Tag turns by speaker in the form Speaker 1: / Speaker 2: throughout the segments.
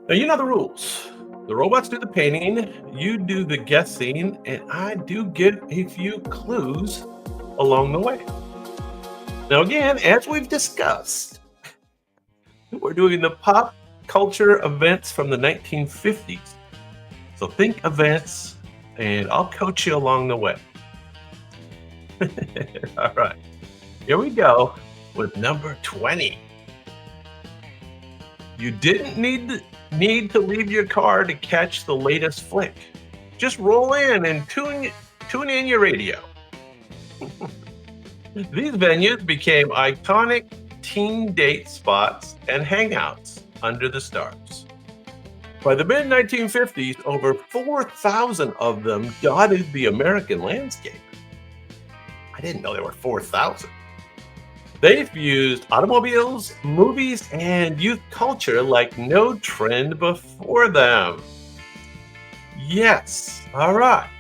Speaker 1: Now, you know the rules. The robots do the painting, you do the guessing, and I do get a few clues along the way. Now, again, as we've discussed, we're doing the pop culture events from the 1950s. So think events, and I'll coach you along the way. All right, here we go with number 20. You didn't need to leave your car to catch the latest flick. Just roll in and tune in your radio. These venues became iconic teen date spots and hangouts under the stars. By the mid 1950s, over 4,000 of them dotted the American landscape. I didn't know there were 4,000. They fused automobiles, movies, and youth culture like no trend before them. Yes, all right.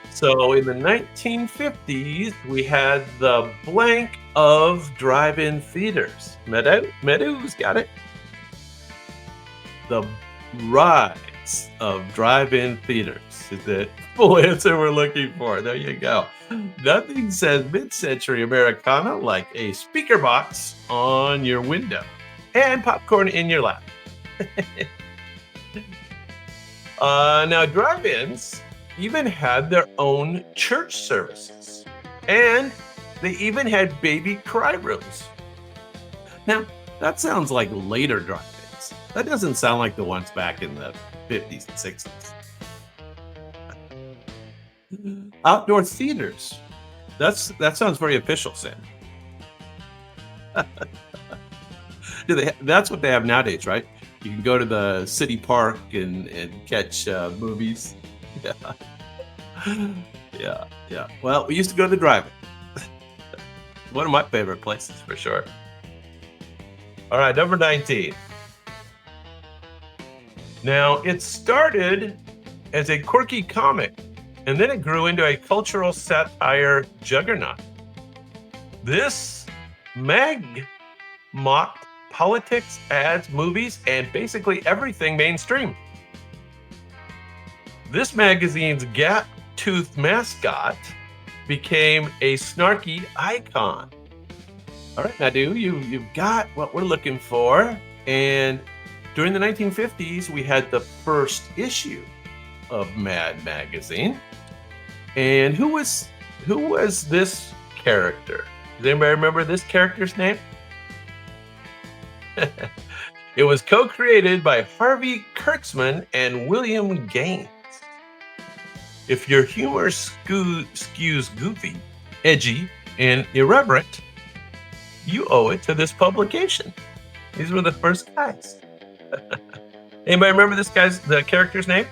Speaker 1: So in the 1950s, we had the blank of drive-in theaters. Meadows, got it? The rise of drive-in theaters is the full answer we're looking for. There you go. Nothing says mid-century Americana like a speaker box on your window and popcorn in your lap. Now, drive-ins even had their own church services, and they even had baby cry rooms. Now, that sounds like later drive-ins. That doesn't sound like the ones back in the 50s and 60s. Outdoor theaters. That sounds very official, Sam. That's what they have nowadays, right? You can go to the city park and catch movies. Yeah, yeah. Well, we used to go to the drive-in. One of my favorite places for sure. All right, number 19. Now, it started as a quirky comic, and then it grew into a cultural satire juggernaut. This mag mocked politics, ads, movies, and basically everything mainstream. This magazine's gap-toothed mascot became a snarky icon. All right, Nadu, you've got what we're looking for. And during the 1950s, we had the first issue of Mad Magazine. And who was this character? Does anybody remember this character's name? It was co-created by Harvey Kurtzman and William Gaines. If your humor skews goofy, edgy, and irreverent, you owe it to this publication. These were the first guys. Anybody remember the character's name?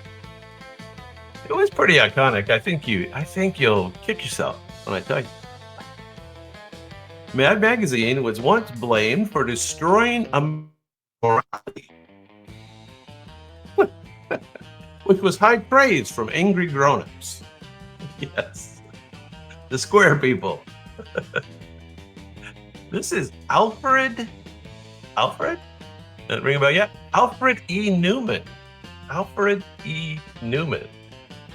Speaker 1: It was pretty iconic. I think you'll kick yourself when I tell you. Mad Magazine was once blamed for destroying morality, which was high praise from angry grown-ups. Yes, the square people. This is Alfred? Doesn't ring a bell yet? Alfred E. Newman. Alfred E. Newman.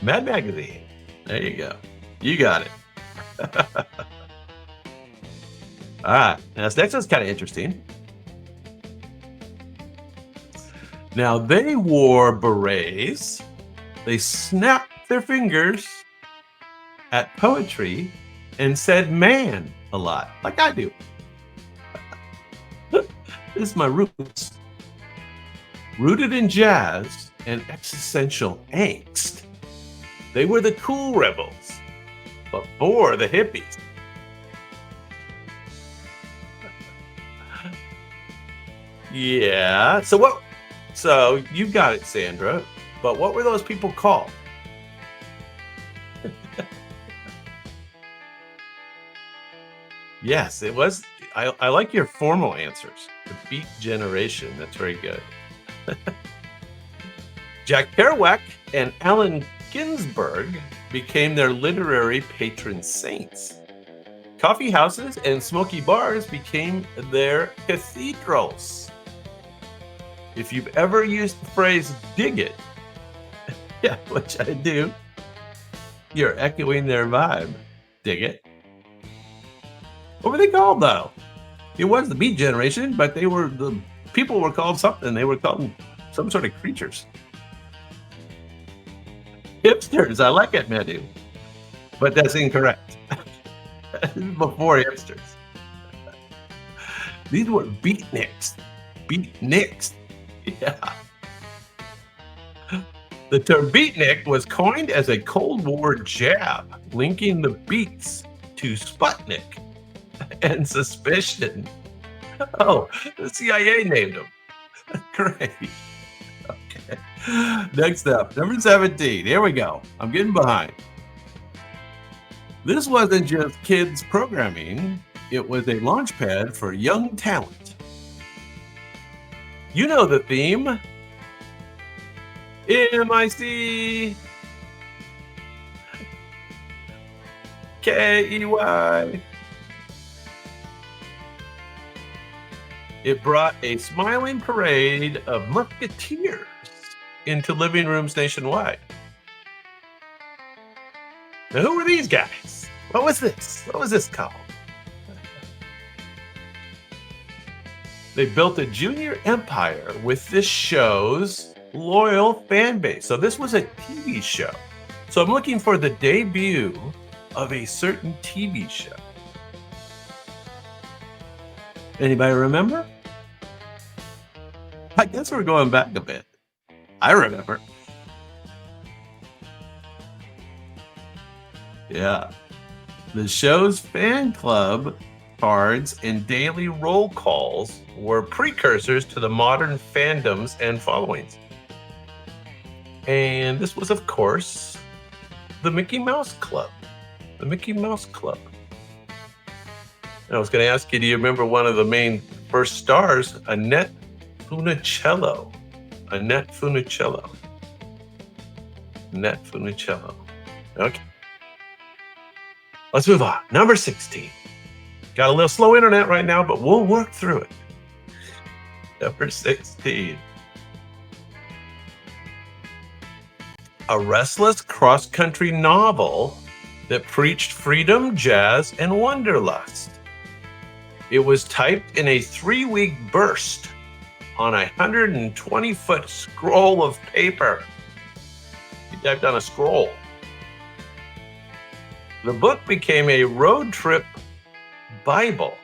Speaker 1: Mad Magazine. There you go. You got it. All right. Now, this next one's kind of interesting. Now, they wore berets. They snapped their fingers at poetry and said man a lot, like I do. This is my roots. Rooted in jazz and existential angst, they were the cool rebels before the hippies. Yeah. So you got it, Sandra. But what were those people called? Yes, it was. I like your formal answers. The Beat Generation. That's very good. Jack Kerouac and Allen Ginsberg became their literary patron saints. Coffee houses and smoky bars became their cathedrals. If you've ever used the phrase dig it, yeah, which I do, you're echoing their vibe. Dig it. What were they called though? It was the Beat Generation, but the people were called something. They were called some sort of creatures. Hipsters, I like it, Madu. But that's incorrect. Before hipsters. These were beatniks. Beatniks. Yeah. The term beatnik was coined as a Cold War jab, linking the beats to Sputnik and suspicion. Oh, the CIA named them. Great. Okay. Next up, number 17. Here we go. I'm getting behind. This wasn't just kids programming, it was a launchpad for young talent. You know the theme. MIC KEY. It brought a smiling parade of musketeers into living rooms nationwide. Now, who were these guys? What was this? What was this called? They built a junior empire with this show's loyal fan base. So this was a TV show. So I'm looking for the debut of a certain TV show. Anybody remember? I guess we're going back a bit. I remember. Yeah. The show's fan club cards and daily roll calls were precursors to the modern fandoms and followings. And this was, of course, the Mickey Mouse Club. The Mickey Mouse Club. And I was going to ask you, do you remember one of the main first stars, Annette Funicello? Annette Funicello. Annette Funicello. Okay. Let's move on. Number 16. Got a little slow internet right now, but we'll work through it. Number 16. A restless cross-country novel that preached freedom, jazz, and wanderlust. It was typed in a 3-week burst on a 120-foot scroll of paper. He typed on a scroll. The book became a road trip Bible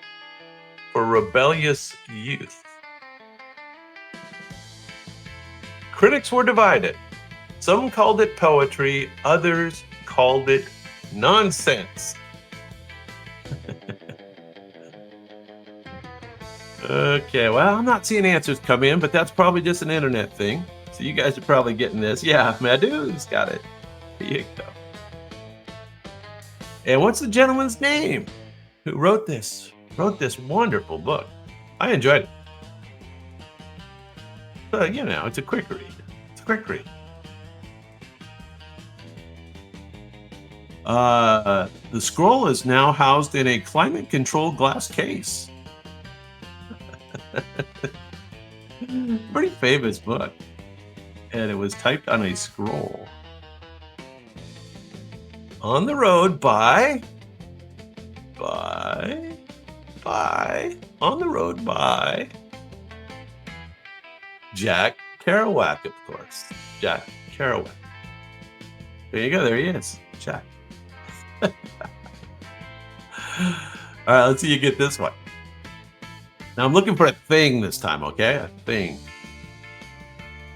Speaker 1: for rebellious youth. Critics were divided. Some called it poetry, others called it nonsense. Okay, well, I'm not seeing answers come in, but that's probably just an internet thing. So you guys are probably getting this. Yeah, Madhu's got it. Here you go. And what's the gentleman's name who wrote this wonderful book? I enjoyed it. But, you know, it's a quick read. It's a quick read. The scroll is now housed in a climate-controlled glass case. Pretty famous book. And it was typed on a scroll. On the Road by On the Road by Jack Kerouac, of course. Jack Kerouac. There you go. There he is. Jack. All right, let's see you get this one. Now I'm looking for a thing this time, okay? A thing.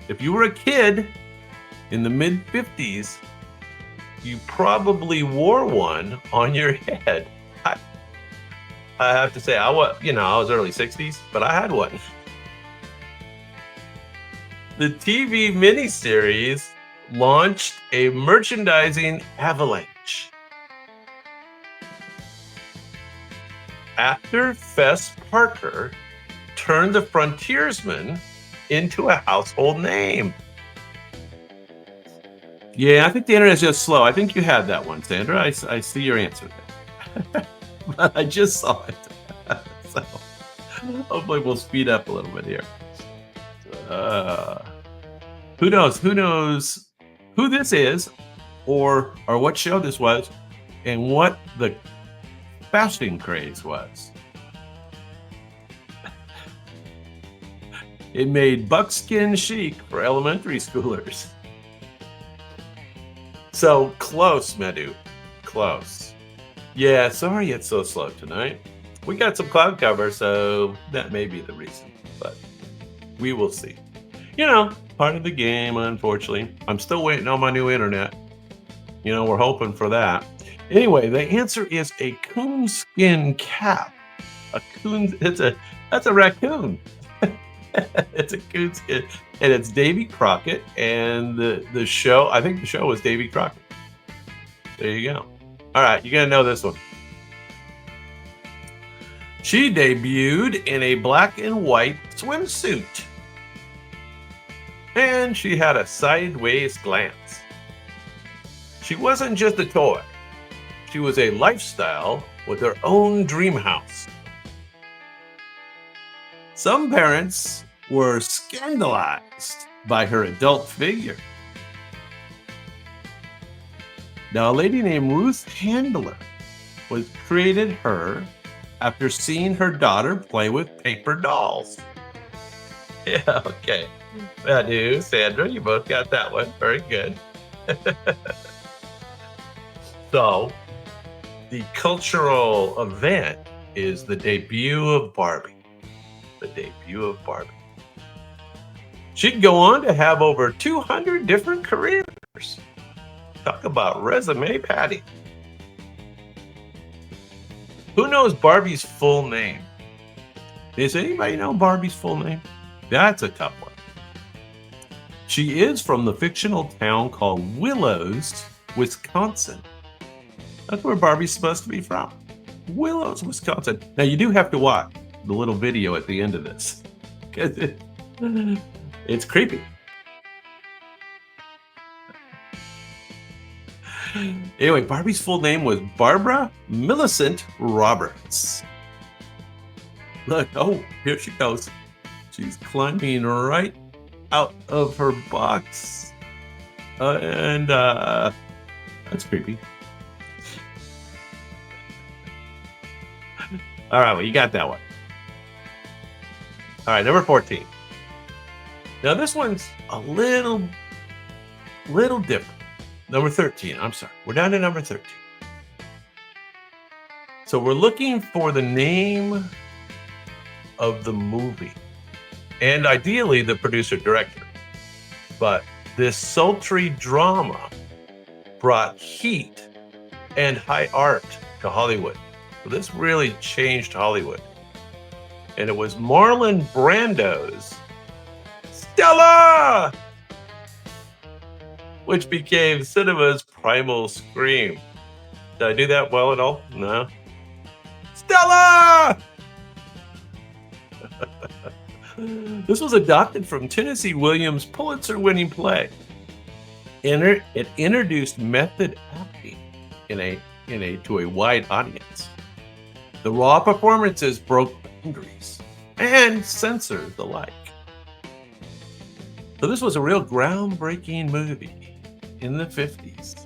Speaker 1: If you were a kid in the mid-50s, you probably wore one on your head. I have to say, I was early 60s, but I had one. The TV miniseries launched a merchandising avalanche. After Fess Parker turned the frontiersman into a household name. Yeah, I think the internet is just slow. I think you had that one, Sandra. I see your answer there. But I just saw it. So hopefully we'll speed up a little bit here. So Uh, who knows? Who knows who this is, or what show this was, and what the fashion craze was? It made buckskin chic for elementary schoolers. So close, Medu. Close. Yeah, sorry it's so slow tonight. We got some cloud cover, so that may be the reason, but we will see. Part of the game, unfortunately. I'm still waiting on my new internet. We're hoping for that. Anyway, the answer is a coonskin cap. That's a raccoon. It's a coonskin, and it's Davy Crockett, and the show, I think the show was Davy Crockett. There you go. All right, you gotta know this one. She debuted in a black and white swimsuit, and she had a sideways glance. She wasn't just a toy. She was a lifestyle with her own dream house. Some parents were scandalized by her adult figure. Now, a lady named Ruth Handler created her after seeing her daughter play with paper dolls. Yeah, okay. Madu, Sandra, you both got that one. Very good. So, the cultural event is the debut of Barbie. The debut of Barbie. She'd go on to have over 200 different careers. Talk about resume padding. Who knows Barbie's full name? Does anybody know Barbie's full name? That's a tough one. She is from the fictional town called Willows, Wisconsin. That's where Barbie's supposed to be from. Willows, Wisconsin. Now, you do have to watch the little video at the end of this, because it's creepy. Anyway, Barbie's full name was Barbara Millicent Roberts. Look, oh, here she goes. She's climbing right out of her box. And that's creepy. All right, well, you got that one. All right, number 14. Now, this one's a little different. Number 13, I'm sorry. We're down to number 13. So we're looking for the name of the movie, and ideally the producer-director. But this sultry drama brought heat and high art to Hollywood. So this really changed Hollywood. And it was Marlon Brando's Stella, which became cinema's primal scream. Did I do that well at all? No. Stella! This was adopted from Tennessee Williams' Pulitzer-winning play. It introduced method acting to a wide audience. The raw performances broke boundaries and censored the like. So this was a real groundbreaking movie in the 50s.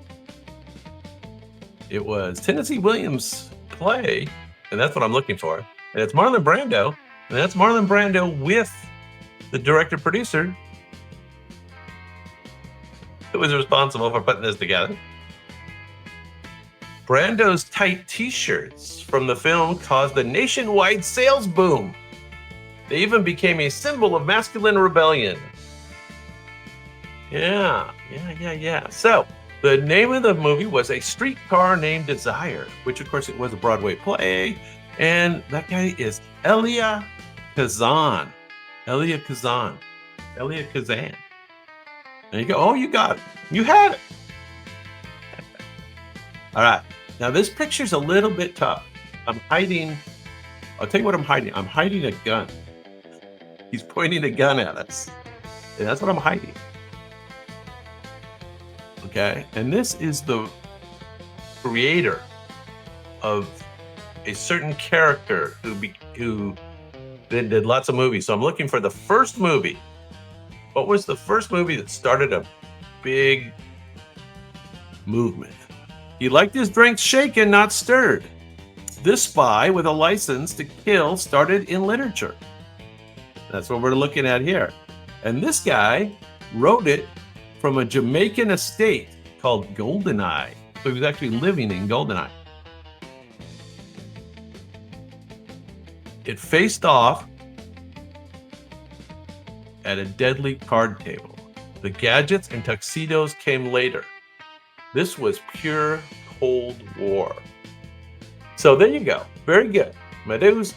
Speaker 1: It was Tennessee Williams' play, and that's what I'm looking for. And it's Marlon Brando, and that's Marlon Brando with the director-producer who was responsible for putting this together. Brando's tight t-shirts from the film caused a nationwide sales boom. They even became a symbol of masculine rebellion. Yeah. So, the name of the movie was A Streetcar Named Desire, which of course it was a Broadway play. And that guy is Elia Kazan. Elia Kazan. There you go. Oh, you got it. You had it. All right. Now, this picture's a little bit tough. I'll tell you what I'm hiding. I'm hiding a gun. He's pointing a gun at us. And that's what I'm hiding. Okay? And this is the creator of a certain character who did lots of movies. So I'm looking for the first movie What was the first movie that started a big movement? He liked his drinks shaken, not stirred. This spy with a license to kill started in literature. That's what we're looking at here. And this guy wrote it from a Jamaican estate called Goldeneye. So he was actually living in Goldeneye. It faced off at a deadly card table. The gadgets and tuxedos came later. This was pure Cold War. So there you go. Very good. Madhu's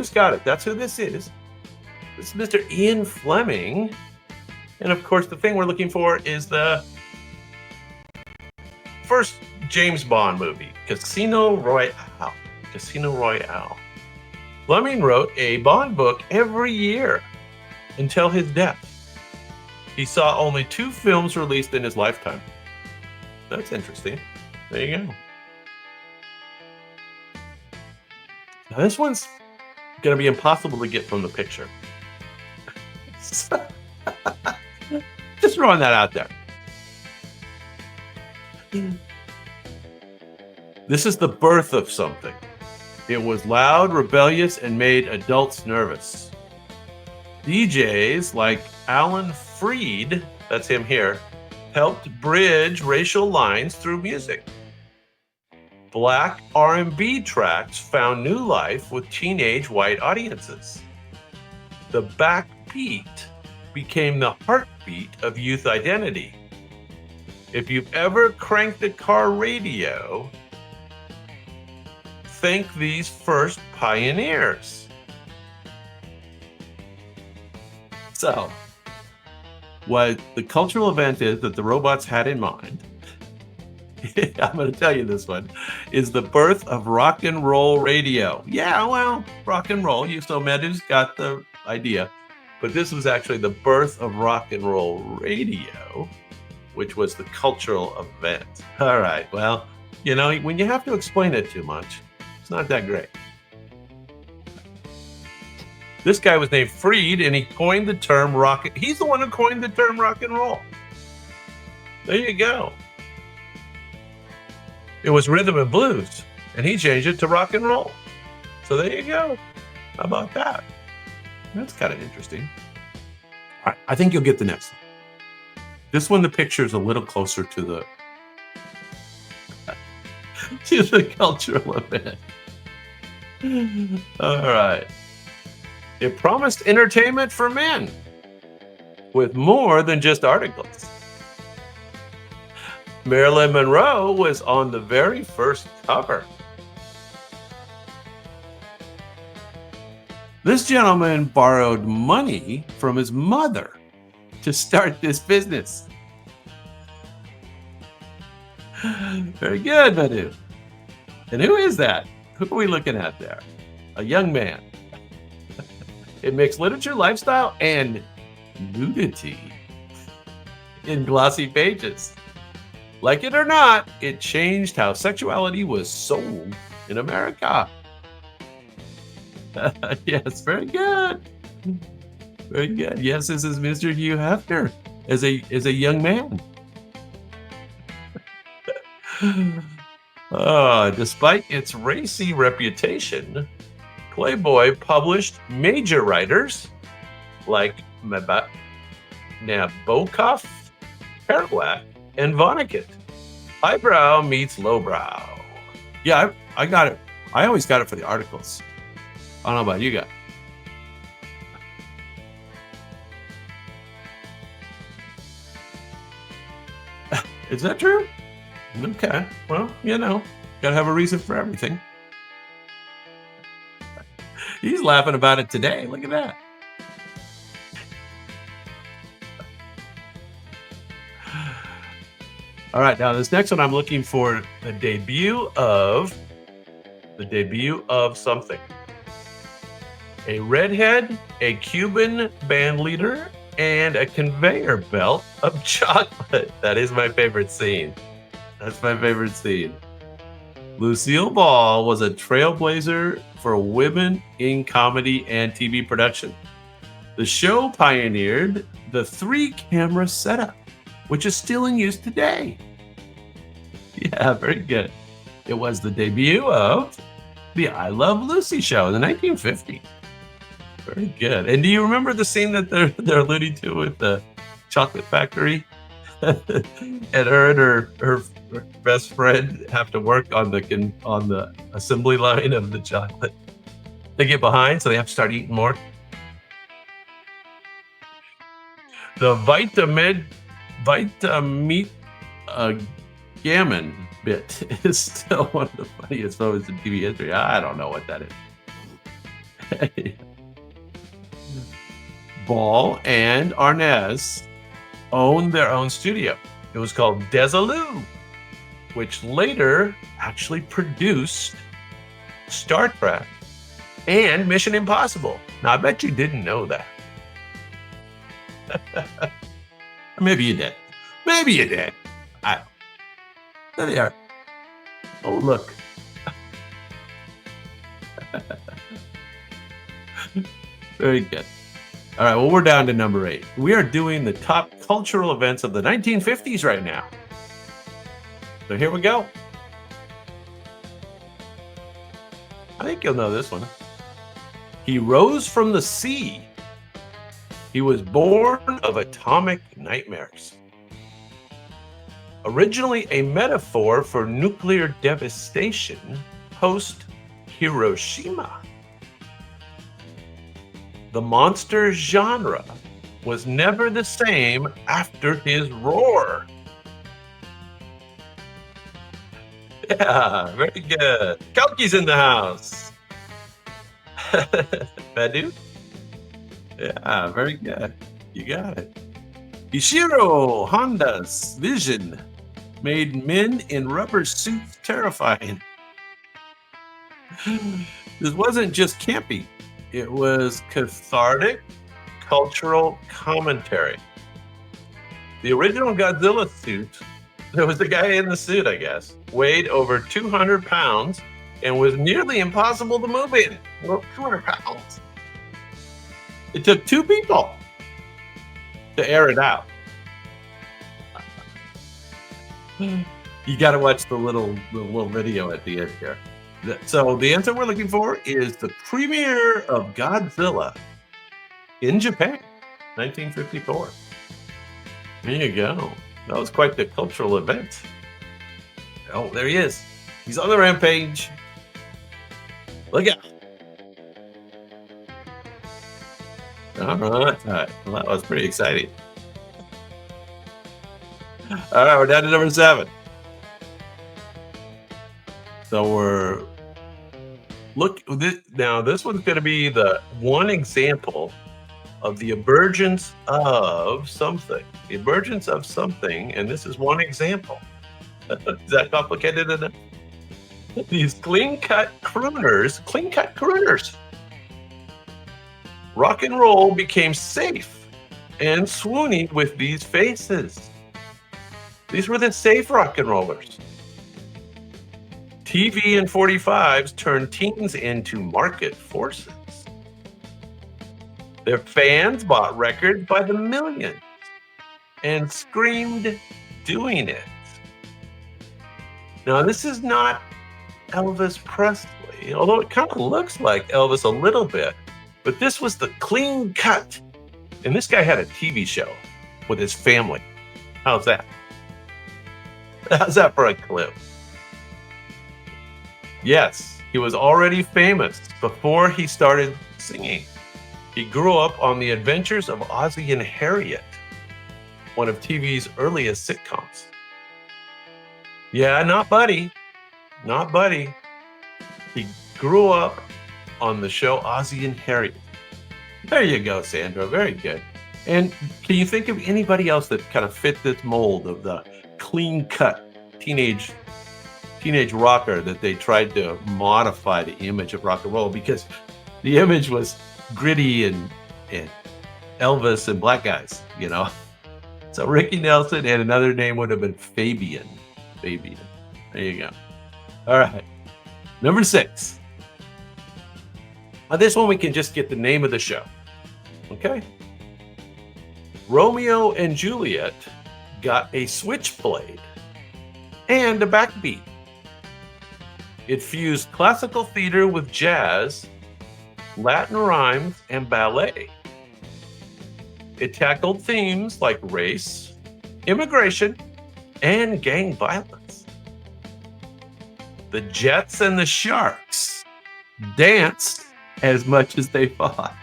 Speaker 1: got it. That's who this is. This is Mr. Ian Fleming. And of course, the thing we're looking for is the first James Bond movie, Casino Royale. Casino Royale. Fleming wrote a Bond book every year until his death. He saw only 2 films released in his lifetime. That's interesting. There you go. Now this one's going to be impossible to get from the picture. Just throwing that out there. This is the birth of something. It was loud, rebellious, and made adults nervous. DJs like Alan Freed, that's him here, helped bridge racial lines through music. Black R&B tracks found new life with teenage white audiences. The backbeat became the heartbeat of youth identity. If you've ever cranked a car radio, thank these first pioneers. So, what the cultural event is that the robots had in mind, I'm going to tell you this one, is the birth of rock and roll radio. Yeah, well, rock and roll. So Madhu's got the idea. But this was actually the birth of rock and roll radio, which was the cultural event. All right, well, you know, when you have to explain it too much, it's not that great. This guy was named Freed, and he coined the term rock. He's the one who coined the term rock and roll. There you go. It was rhythm and blues, and he changed it to rock and roll. So there you go. How about that? That's kind of interesting. All right, I think you'll get the next one. This one, the picture is a little closer to the cultural event. All right. It promised entertainment for men with more than just articles. Marilyn Monroe was on the very first cover. This gentleman borrowed money from his mother to start this business. Very good, Madhu. And who is that? Who are we looking at there? A young man. It mixed literature, lifestyle, and nudity in glossy pages. Like it or not, it changed how sexuality was sold in America. Yes, very good. Very good. Yes, this is Mr. Hugh Hefner as a young man. Despite its racy reputation, Playboy published major writers like Nabokov, Kerouac, and Vonnegut. Highbrow meets lowbrow. Yeah, I got it. I always got it for the articles. I don't know about you guys. Is that true? Okay. Well, you know, gotta have a reason for everything. He's laughing about it today. Look at that. All right, now this next one, I'm looking for the debut of something. A redhead, a Cuban band leader, and a conveyor belt of chocolate. That is my favorite scene. That's my favorite scene. Lucille Ball was a trailblazer for women in comedy and TV production. The show pioneered the 3-camera setup, which is still in use today. Yeah, very good. It was the debut of the I Love Lucy show in the 1950s. Very good. And do you remember the scene that they're alluding to with the chocolate factory? And her best friend have to work on the assembly line of the chocolate. They get behind, so they have to start eating more. The Vitameat gammon bit is still one of the funniest moments in TV history. I don't know what that is. Ball and Arnaz owned their own studio. It was called Desilu, which later actually produced Star Trek and Mission Impossible. Now, I bet you didn't know that. Maybe you did. Maybe you did. There they are. Oh, look. Very good. All right, well, we're down to number 8. We are doing the top cultural events of the 1950s right now. So here we go. I think you'll know this one. He rose from the sea. He was born of atomic nightmares. Originally a metaphor for nuclear devastation, post Hiroshima. The monster genre was never the same after his roar. Yeah, very good. Kalki's in the house. Badu? Yeah, very good. You got it. Ishiro Honda's vision made men in rubber suits terrifying. This wasn't just campy. It was cathartic cultural commentary. The original Godzilla suit, there was a guy in the suit, I guess, weighed over 200 pounds and was nearly impossible to move in. Well, 200 pounds. It took 2 people to air it out. You got to watch the little video at the end here. So the answer we're looking for is the premiere of Godzilla in Japan, 1954. There you go. That was quite the cultural event. Oh, there he is. He's on the rampage. Look out. All right. Well, that was pretty exciting. All right, we're down to number 7. So now this one's going to be the one example of the emergence of something. The emergence of something, and this is one example. Is that complicated enough? These clean-cut crooners. Rock and roll became safe and swooning with these faces. These were the safe rock and rollers. TV and 45s turned teens into market forces. Their fans bought records by the millions and screamed doing it. Now, this is not Elvis Presley, although it kind of looks like Elvis a little bit, but this was the clean cut. And this guy had a TV show with his family. How's that? How's that for a clue? Yes, he was already famous before he started singing. He grew up on the adventures of Ozzie and Harriet, one of TV's earliest sitcoms. Yeah, not Buddy. Not Buddy. He grew up on the show Ozzie and Harriet. There you go, Sandra. Very good. And can you think of anybody else that kind of fit this mold of the clean-cut teenage rocker that they tried to modify the image of rock and roll? Because the image was gritty and Elvis and black guys, you know. So Ricky Nelson, and another name would have been Fabian. There you go. All right. Number 6. On this one, we can just get the name of the show. Okay? Romeo and Juliet got a switchblade and a backbeat. It fused classical theater with jazz, Latin rhymes, and ballet. It tackled themes like race, immigration, and gang violence. The Jets and the Sharks danced as much as they fought.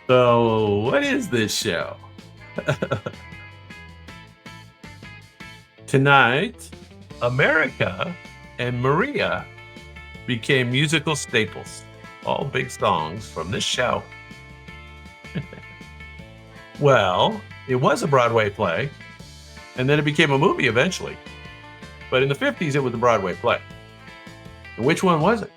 Speaker 1: So, what is this show? Tonight, America and Maria became musical staples. All big songs from this show. Well, it was a Broadway play, and then it became a movie eventually. But in the 50s, it was a Broadway play. And which one was it?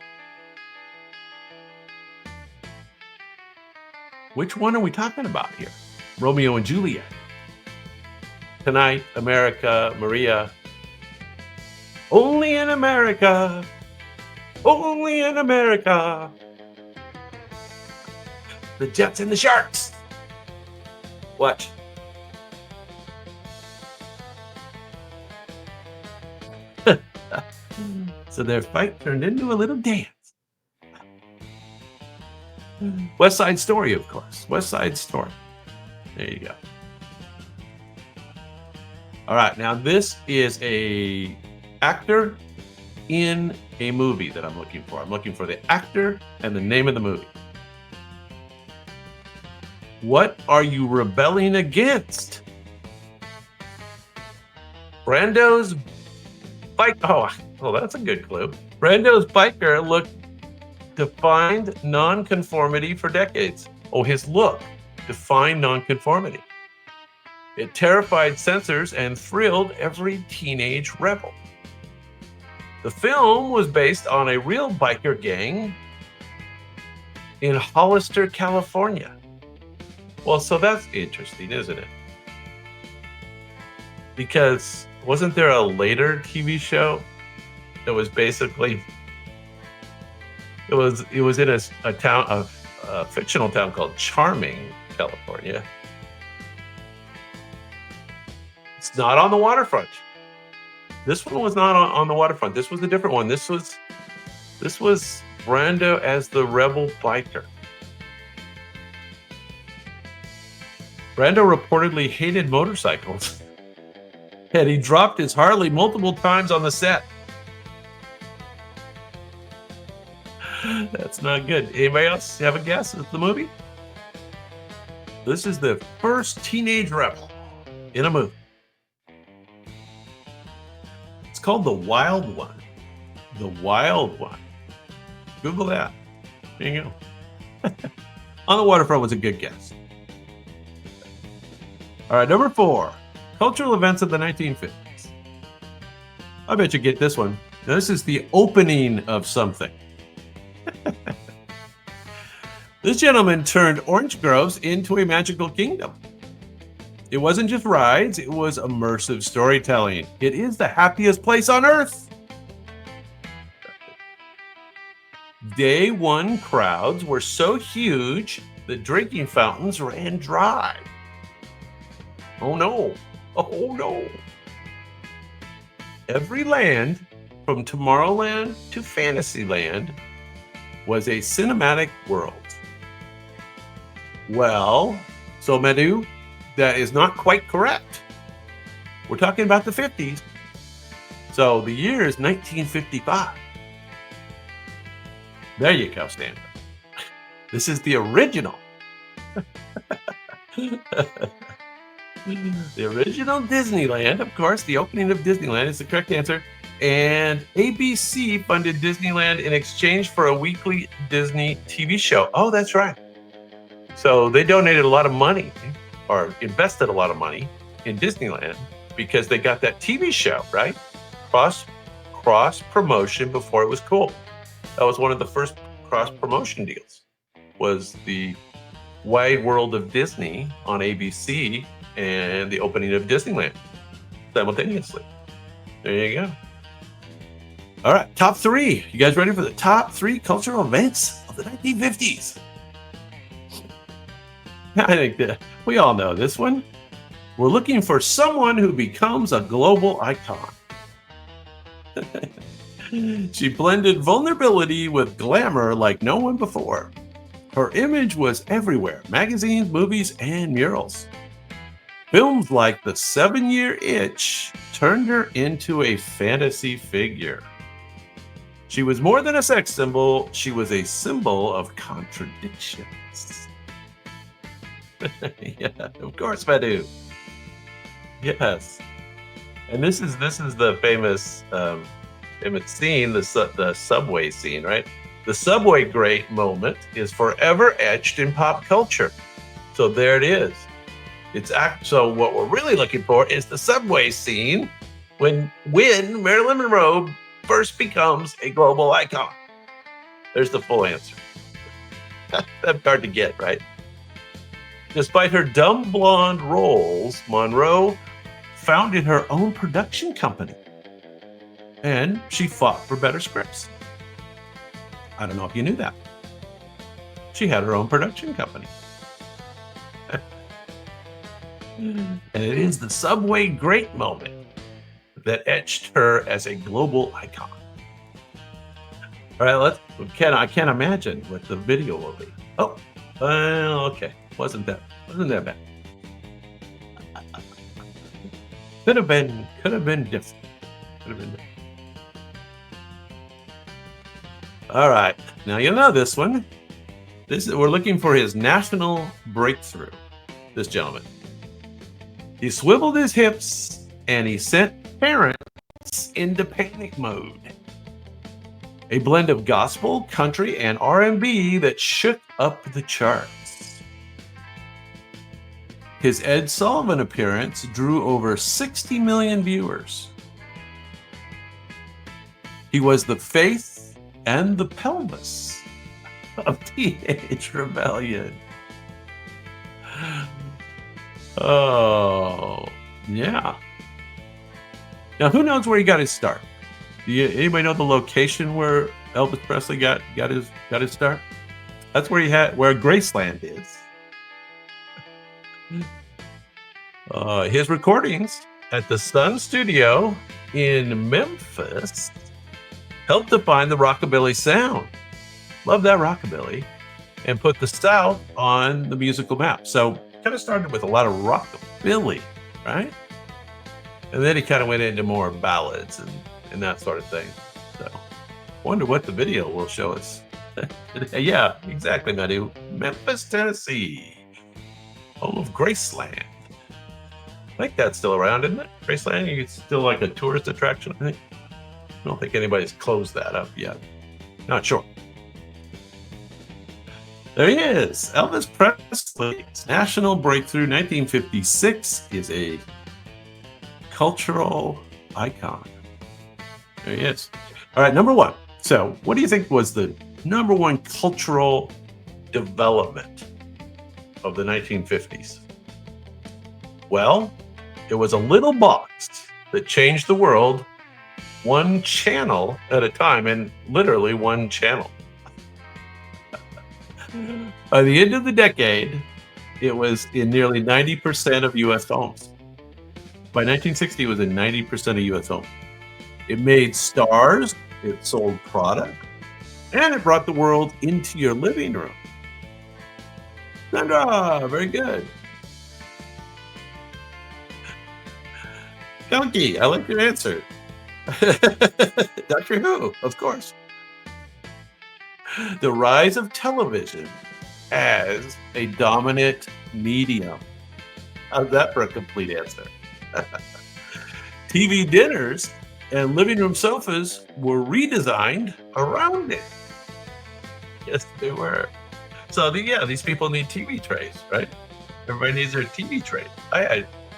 Speaker 1: Which one are we talking about here? Romeo and Juliet. Tonight, America, Maria. Only in America. Only in America. The Jets and the Sharks. What? So their fight turned into a little dance. West Side Story, of course. West Side Story. There you go. All right, now this is a actor in a movie that I'm looking for. I'm looking for the actor and the name of the movie. What are you rebelling against? Brando's bike. Oh, that's a good clue. Brando's biker look defined nonconformity for decades. Oh, his look defined nonconformity. It terrified censors and thrilled every teenage rebel. The film was based on a real biker gang in Hollister, California. Well, so that's interesting, isn't it? Because wasn't there a later TV show that was basically it was in a town a fictional town called Charming, California. It's not on the waterfront. This one was not on the waterfront. This was a different one. This was Brando as the rebel biker. Brando reportedly hated motorcycles, and he dropped his Harley multiple times on the set. That's not good. Anybody else have a guess at the movie? This is the first teenage rebel in a movie. It's called The Wild One. The Wild One. Google that. There you go. On the Waterfront was a good guess. All right, number 4. Cultural events of the 1950s. I bet you get this one. Now, this is the opening of something. This gentleman turned orange groves into a magical kingdom. It wasn't just rides, it was immersive storytelling. It is the happiest place on earth. Day one crowds were so huge that drinking fountains ran dry. Oh no, oh no. Every land, from Tomorrowland to Fantasyland, was a cinematic world. Well, so Manu, that is not quite correct. We're talking about the 50s. So the year is 1955. There you go, Stan. This is the original. The original Disneyland, of course, the opening of Disneyland is the correct answer. And ABC funded Disneyland in exchange for a weekly Disney TV show. Oh, that's right. So they donated a lot of money or invested a lot of money in Disneyland because they got that TV show, right? Cross promotion before it was cool. That was one of the first cross promotion deals, was the Wide World of Disney on ABC and the opening of Disneyland simultaneously. There you go. All right, top 3. You guys ready for the top 3 cultural events of the 1950s? I think that we all know this one. We're looking for someone who becomes a global icon. She blended vulnerability with glamour like no one before. Her image was everywhere: magazines, movies, and murals. Films like The 7 Year Itch turned her into a fantasy figure. She was more than a sex symbol, she was a symbol of contradictions. Yeah, of course, Badu. Yes. And this is the famous scene, the subway scene, right? The subway great moment is forever etched in pop culture. So there it is. So what we're really looking for is the subway scene when Marilyn Monroe first becomes a global icon. There's the full answer. That's hard to get, right? Despite her dumb blonde roles, Monroe founded her own production company, and she fought for better scripts. I don't know if you knew that. She had her own production company. And it is the subway great moment that etched her as a global icon. All right, I can't imagine what the video will be. Oh, well, okay. Wasn't that bad. Could have been different. Could have been different. All right. Now you know this one. We're looking for his national breakthrough. This gentleman. He swiveled his hips and he sent parents into panic mode. A blend of gospel, country, and R&B that shook up the charts. His Ed Sullivan appearance drew over 60 million viewers. He was the faith and the pelvis of Teenage Rebellion. Oh, yeah. Now, who knows where he got his start? Anybody know the location where Elvis Presley got his start? That's where Graceland is. His recordings at the Sun Studio in Memphis helped define the rockabilly sound. Love that rockabilly, and put the South on the musical map. So kind of started with a lot of rockabilly, right? And then he kind of went into more ballads and that sort of thing. So wonder what the video will show us. Yeah, exactly, Madu. Memphis, Tennessee, home of Graceland. I think that's still around, isn't it? Graceland, it's still like a tourist attraction, I think. I don't think anybody's closed that up yet. Not sure. There he is. Elvis Presley's national breakthrough, 1956, is a cultural icon. There he is. All right, number one. So, what do you think was the number one cultural development of the 1950s? Well, it was a little box that changed the world one channel at a time, and literally one channel. By the end of the decade, it was in nearly 90% of U.S. homes. By 1960, it was in 90% of U.S. homes. It made stars, it sold product, and it brought the world into your living room. Sandra, very good. Donkey, I like your answer. Doctor Who, of course. The rise of television as a dominant medium. How's that for a complete answer? TV dinners and living room sofas were redesigned around it. Yes, they were. So these people need TV trays, right? Everybody needs their TV trays.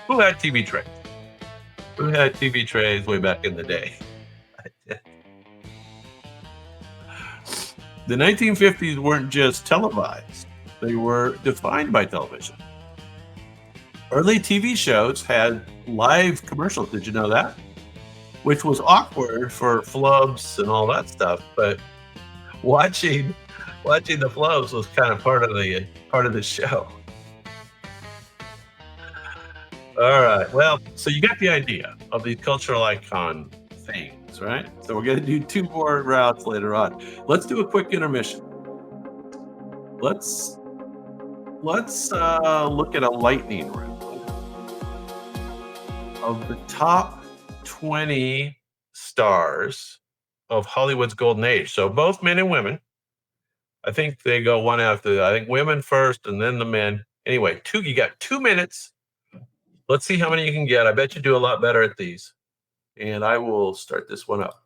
Speaker 1: Who had TV trays? Who had TV trays way back in the day? The 1950s weren't just televised. They were defined by television. Early TV shows had live commercials. Did you know that? Which was awkward for flubs and all that stuff. But watching the flubs was kind of part of the show. All right. Well, so you got the idea of these cultural icon things, right? So we're going to do two more routes later on. Let's do a quick intermission. Let's let's look at a lightning round of the top 20 stars of Hollywood's golden age. So both men and women. I think they go one after. I think women first, and then the men. Anyway, two. You got 2 minutes. Let's see how many you can get. I bet you do a lot better at these. And I will start this one up.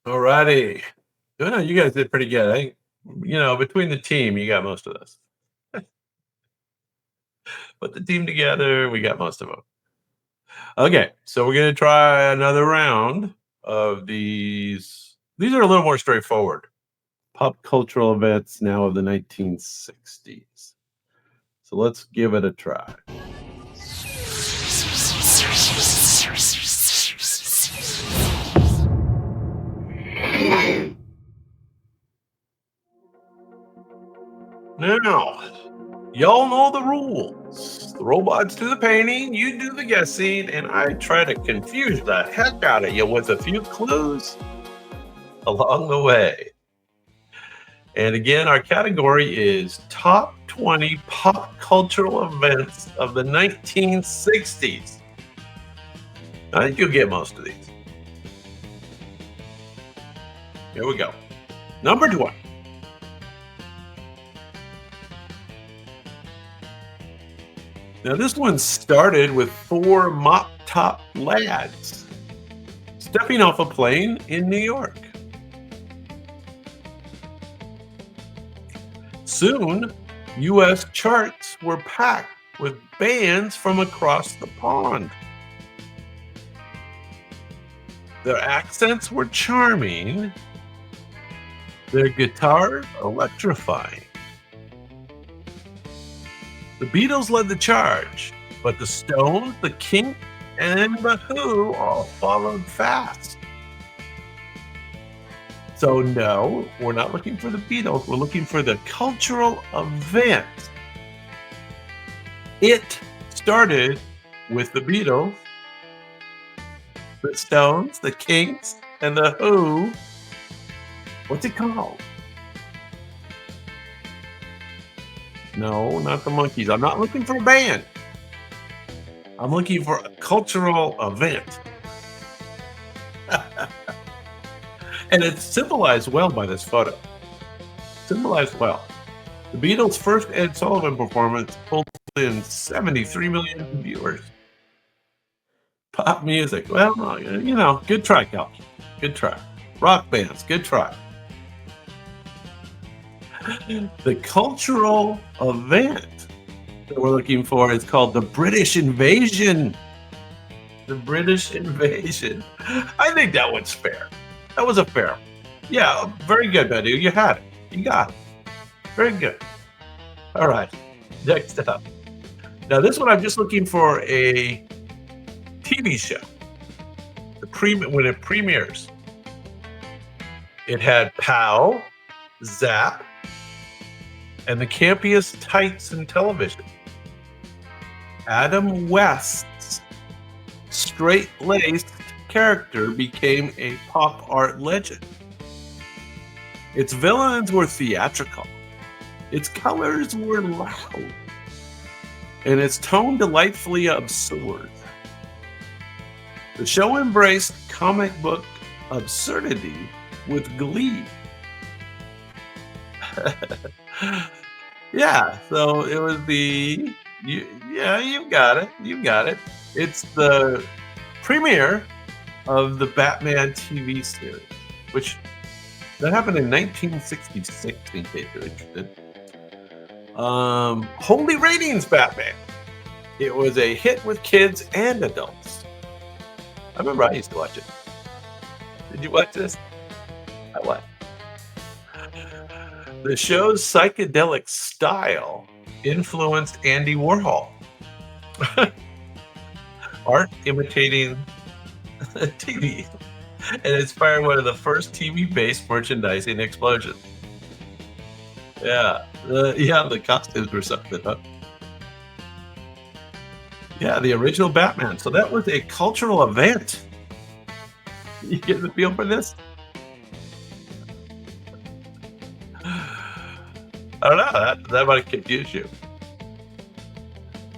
Speaker 1: All righty. No, you guys did pretty good. Between the team, you got most of this. Put the team together, we got most of them. Okay, so we're gonna try another round of these. These are a little more straightforward. Pop cultural events now of the 1960s. So let's give it a try. Now, y'all know the rules. The robots do the painting, you do the guessing, and I try to confuse the heck out of you with a few clues along the way. And again, our category is top 20 pop cultural events of the 1960s. I think you'll get most of these. Here we go. Number 20. Now, this one started with four mop top lads stepping off a plane in New York. Soon, US charts were packed with bands from across the pond. Their accents were charming, their guitars electrifying. The Beatles led the charge, but the Stones, the Kinks, and the Who all followed fast. So no, we're not looking for the Beatles. We're looking for the cultural event. It started with the Beatles, the Stones, the Kinks, and the Who. What's it called? No, not the Monkees. I'm not looking for a band. I'm looking for a cultural event. And it's symbolized well by this photo. Symbolized well. The Beatles' first Ed Sullivan performance pulled in 73 million viewers. Pop music. Well, good try, Cal. Good try. Rock bands. Good try. The cultural event that we're looking for is called the British Invasion. The British Invasion. I think that one's fair. That was a fair. Yeah, very good, Betty. You had it. You got it. Very good. All right. Next up. Now, this one I'm just looking for a TV show. When it premieres, it had Pow, Zap, and the campiest tights in television. Adam West's straight-laced character became a pop art legend. Its villains were theatrical. Its colors were loud. And its tone delightfully absurd. The show embraced comic book absurdity with glee. Yeah, so it was you've got it. You've got it. It's the premiere of the Batman TV series, which that happened in 1966, in case you're interested. Holy Ratings Batman. It was a hit with kids and adults. I remember I used to watch it. Did you watch this? I watched. The show's psychedelic style influenced Andy Warhol. Art imitating TV, and inspired one of the first TV-based merchandising explosions. Yeah, the costumes were something, huh? Yeah, the original Batman. So that was a cultural event. You get the feel for this? I don't know. That might confuse you.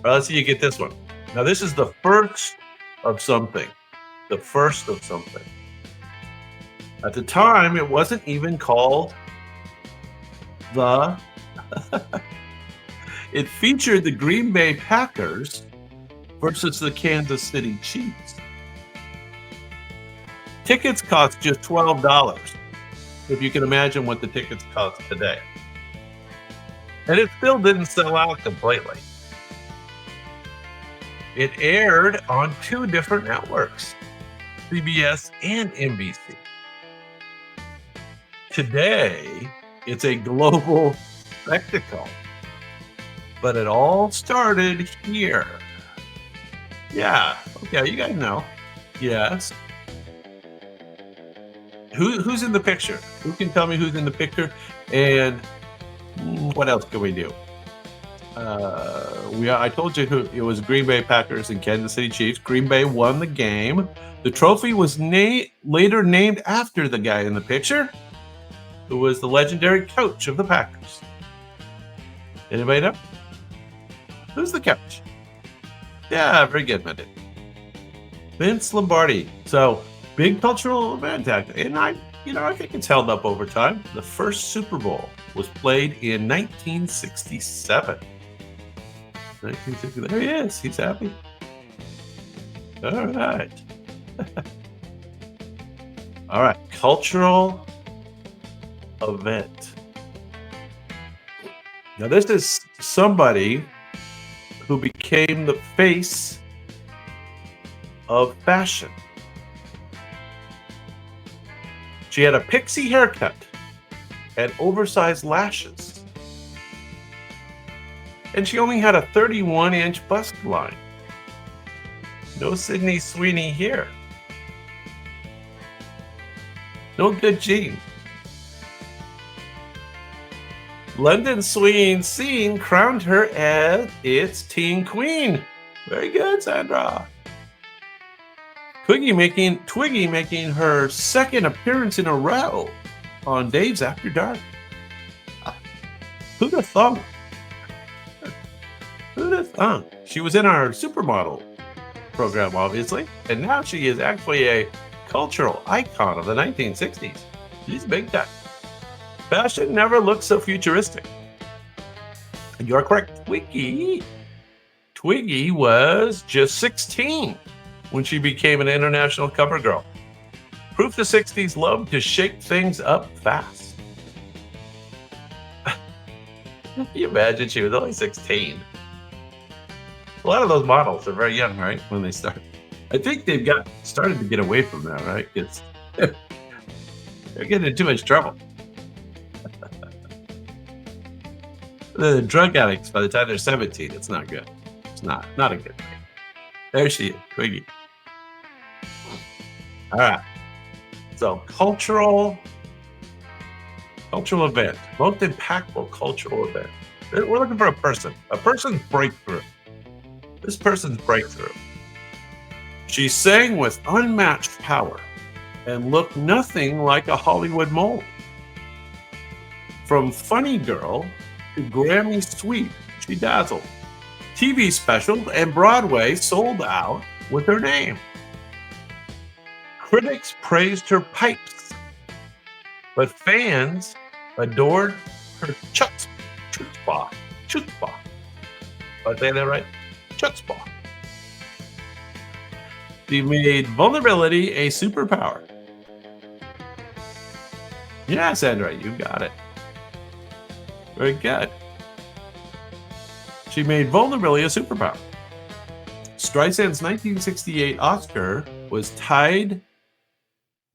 Speaker 1: Well, let's see you get this one. Now, this is the first of something. The first of something. At the time, it wasn't even called the... It featured the Green Bay Packers versus the Kansas City Chiefs. Tickets cost just $12, if you can imagine what the tickets cost today. And it still didn't sell out completely. It aired on 2 different networks, CBS and NBC. Today, it's a global spectacle. But it all started here. Yeah, okay, you guys know. Yes. Who's in the picture? Who can tell me who's in the picture? And what else can we do? I told you who it was. Green Bay Packers and Kansas City Chiefs. Green Bay won the game. The trophy was later named after the guy in the picture, who was the legendary coach of the Packers. Anybody know? Who's the coach? Yeah, very good, Mendon. Vince Lombardi. So, big cultural event, and I think it's held up over time. The first Super Bowl was played in 1967. 1960. There he is. He's happy. All right. All right. Cultural event. Now, this is somebody who became the face of fashion. She had a pixie haircut and oversized lashes. And she only had a 31-inch bust line. No Sydney Sweeney here. No good jeans. London Scene crowned her as its teen queen. Very good, Sandra. Twiggy making her second appearance in a row on Dave's After Dark. Who'd have thought? Who'd have thought? She was in our Supermodel program, obviously, and now she is actually a cultural icon of the 1960s. She's big time. Fashion never looked so futuristic. You're correct, Twiggy. Twiggy was just 16 when she became an international cover girl. Proof the 60s loved to shake things up fast. Can you imagine she was only 16? A lot of those models are very young, right? When they start. I think they've got started to get away from that, right? Because they're getting in too much trouble. The drug addicts, by the time they're 17, it's not good. It's not a good thing. There she is, Twiggy. All right. So cultural event, most impactful cultural event. We're looking for a person's breakthrough. This person's breakthrough. She sang with unmatched power and looked nothing like a Hollywood mold. From funny girl to Grammy sweep, she dazzled. TV specials and Broadway sold out with her name. Critics praised her pipes, but fans adored her chutzpah. Chutzpah. Am I saying that right? Chutzpah. She made vulnerability a superpower. Yeah, Sandra, you got it. Very good. She made vulnerability a superpower. Streisand's 1968 Oscar was tied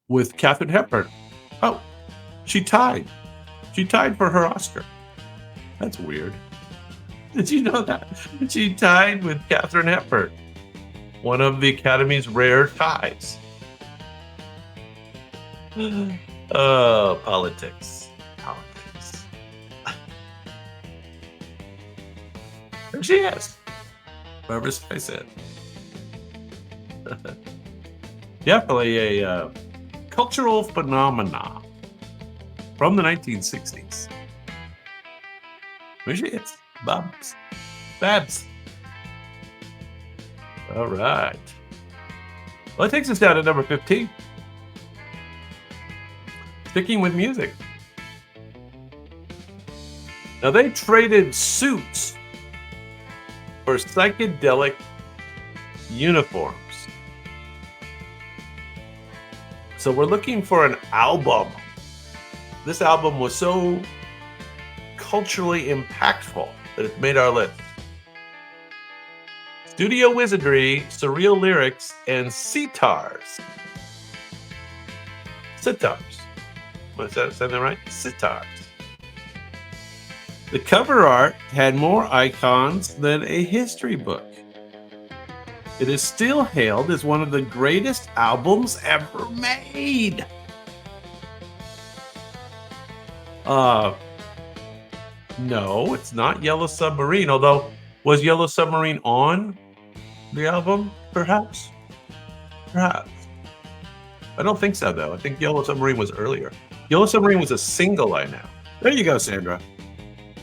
Speaker 1: with Katharine Hepburn. Oh, she tied. She tied for her Oscar. That's weird. Did you know that? She tied with Katharine Hepburn, one of the Academy's rare ties. Oh, politics. Politics. There she is. Barbara Streisand. Definitely a cultural phenomena from the 1960s. There she is. Babs. All right. Well, that takes us down to number 15. Sticking with music. Now, they traded suits for psychedelic uniforms. So we're looking for an album. This album was so culturally impactful that it made our list. Studio wizardry, surreal lyrics, and sitars. Sitars. Was that saying that right? Sitars. The cover art had more icons than a history book. It is still hailed as one of the greatest albums ever made. No, it's not Yellow Submarine, although was Yellow Submarine on the album? Perhaps. I don't think so, though. I think Yellow Submarine was earlier. Yellow Submarine was a single, I know. There you go, Sandra.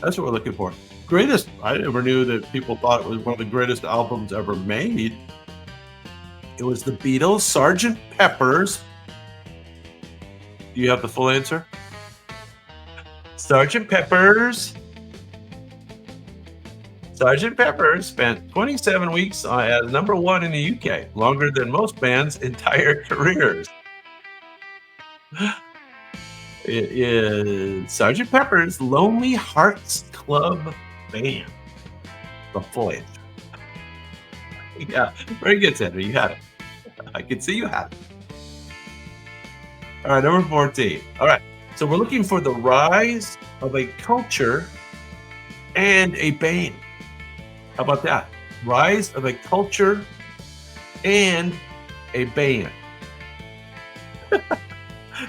Speaker 1: That's what we're looking for. Greatest. I never knew that people thought it was one of the greatest albums ever made. It was the Beatles, Sgt. Pepper's. Do you have the full answer? Sgt. Pepper's. Sgt. Pepper spent 27 weeks as number one in the UK, longer than most bands' entire careers. It is Sgt. Pepper's Lonely Hearts Club Band. The full answer. Yeah, very good, Sandra. You had it. I can see you had it. All right, number 14. All right, so we're looking for the rise of a culture and a band. How about that? Rise of a culture and a band. Is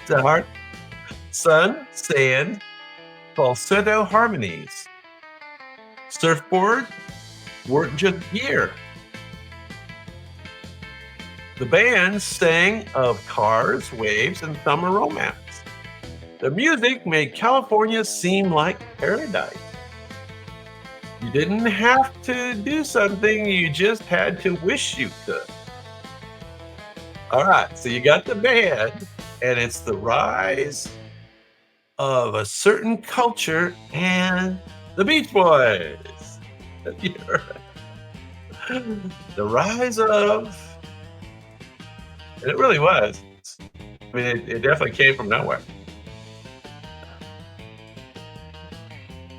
Speaker 1: that hard? Sun, sand, falsetto harmonies. Surfboard weren't just gear. The band sang of cars, waves, and summer romance. The music made California seem like paradise. You didn't have to do something, you just had to wish you could. All right, so you got the band, and it's the rise of a certain culture and the Beach Boys. You're right. The rise of, and it really was. I mean, it definitely came from nowhere.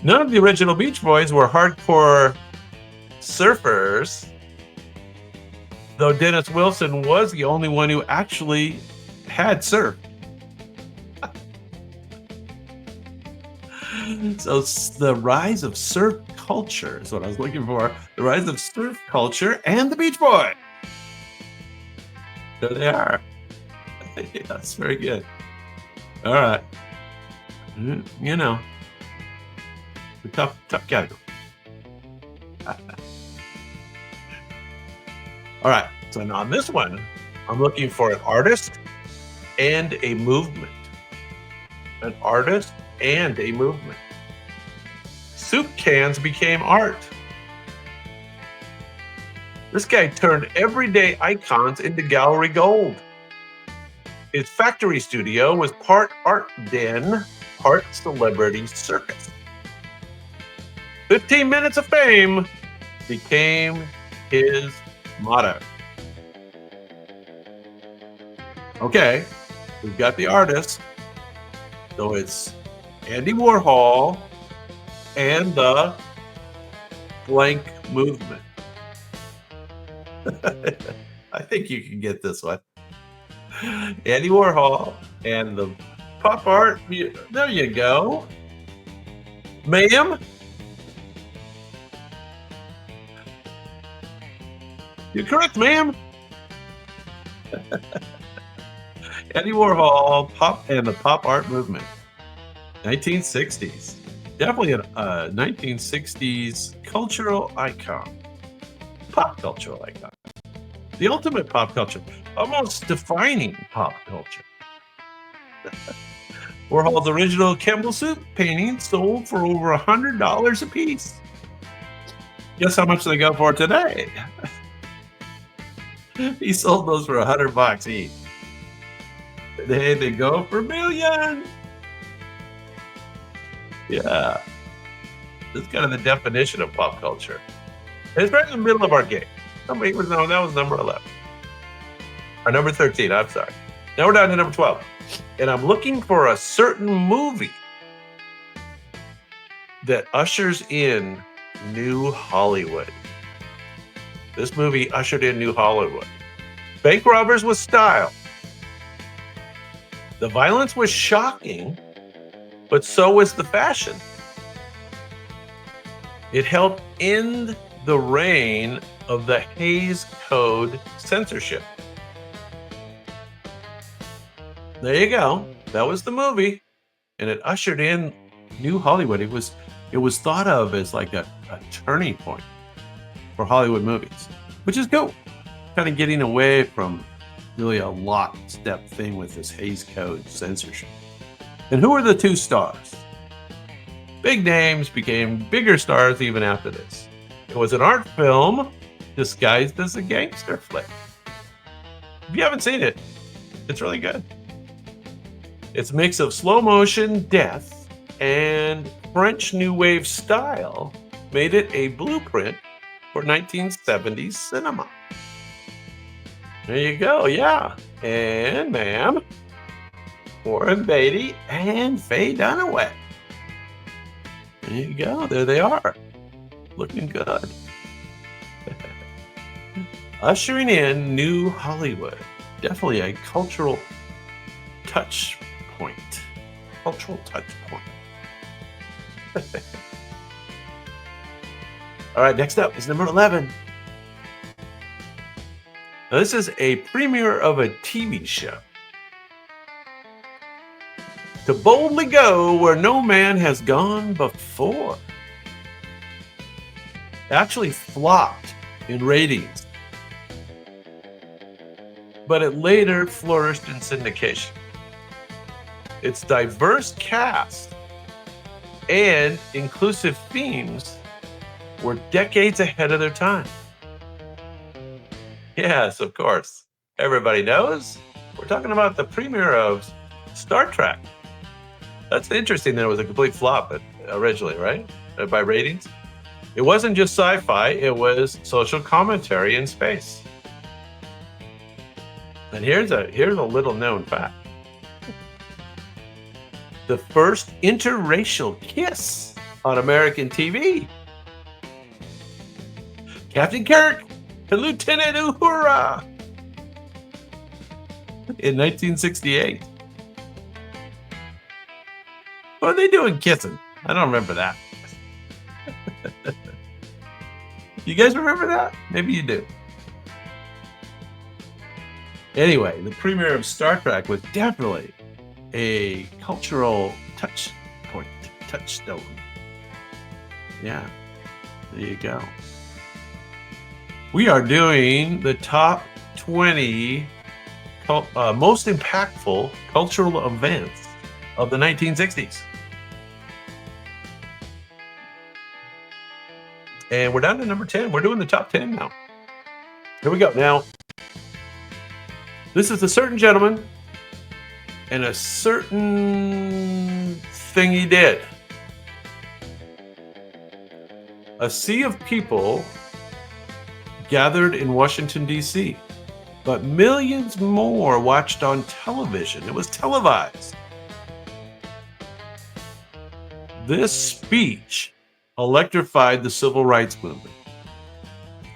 Speaker 1: None of the original Beach Boys were hardcore surfers, though Dennis Wilson was the only one who actually had surf. So the rise of surf culture is what I was looking for. The rise of surf culture and the Beach Boys. There they are. Yeah, that's very good. All right. You know, the tough category. All right. So now on this one, I'm looking for an artist and a movement. An artist and a movement. Soup cans became art. This guy turned everyday icons into gallery gold. His factory studio was part art den, part celebrity circus. 15 minutes of fame became his motto. Okay, we've got the artist. So it's Andy Warhol and the blank movement. I think you can get this one. Andy Warhol and the pop art. There you go. Ma'am? You're correct, ma'am. Andy Warhol, pop and the pop art movement. 1960s. Definitely a 1960s cultural icon. Pop cultural icon. The ultimate pop culture. Almost defining pop culture. Warhol's original Campbell Soup paintings sold for over $100 a piece. Guess how much they go for today? He sold those for $100 each. Today they go for millions. Yeah. That's kind of the definition of pop culture. And it's right in the middle of our game. No, that was number 11. Or number 13, I'm sorry. Now we're down to number 12. And I'm looking for a certain movie that ushers in New Hollywood. This movie ushered in New Hollywood. Bank robbers with style. The violence was shocking, but so was the fashion. It helped end the reign of the Hays Code censorship. There you go. That was the movie. And it ushered in New Hollywood. It was thought of as like a turning point for Hollywood movies, which is cool. Kind of getting away from really a lockstep thing with this Hays Code censorship. And who are the two stars? Big names became bigger stars even after this. It was an art film disguised as a gangster flick. If you haven't seen it, it's really good. Its mix of slow motion, death, and French New Wave style made it a blueprint for 1970s cinema. There you go, yeah. And ma'am, Warren Beatty and Faye Dunaway. There you go, there they are. Looking good. Ushering in New Hollywood. Definitely a cultural touch point. Cultural touch point. All right, next up is number 11. Now, this is a premiere of a TV show. To boldly go where no man has gone before. It actually flopped in ratings, but it later flourished in syndication. Its diverse cast and inclusive themes were decades ahead of their time. Yes, of course. Everybody knows. We're talking about the premiere of Star Trek. That's interesting that it was a complete flop originally, right? By ratings. It wasn't just sci-fi, it was social commentary in space. And here's a little known fact. The first interracial kiss on American TV. Captain Kirk and Lieutenant Uhura in 1968. What are they doing kissing? I don't remember that. You guys remember that? Maybe you do. Anyway, the premiere of Star Trek was definitely a cultural touchstone. Yeah, there you go. We are doing the top 20 most impactful cultural events of the 1960s. And we're down to number 10. We're doing the top 10 now. Here we go. Now, this is a certain gentleman and a certain thing he did. A sea of people gathered in Washington, D.C., but millions more watched on television. It was televised. This speech electrified the civil rights movement.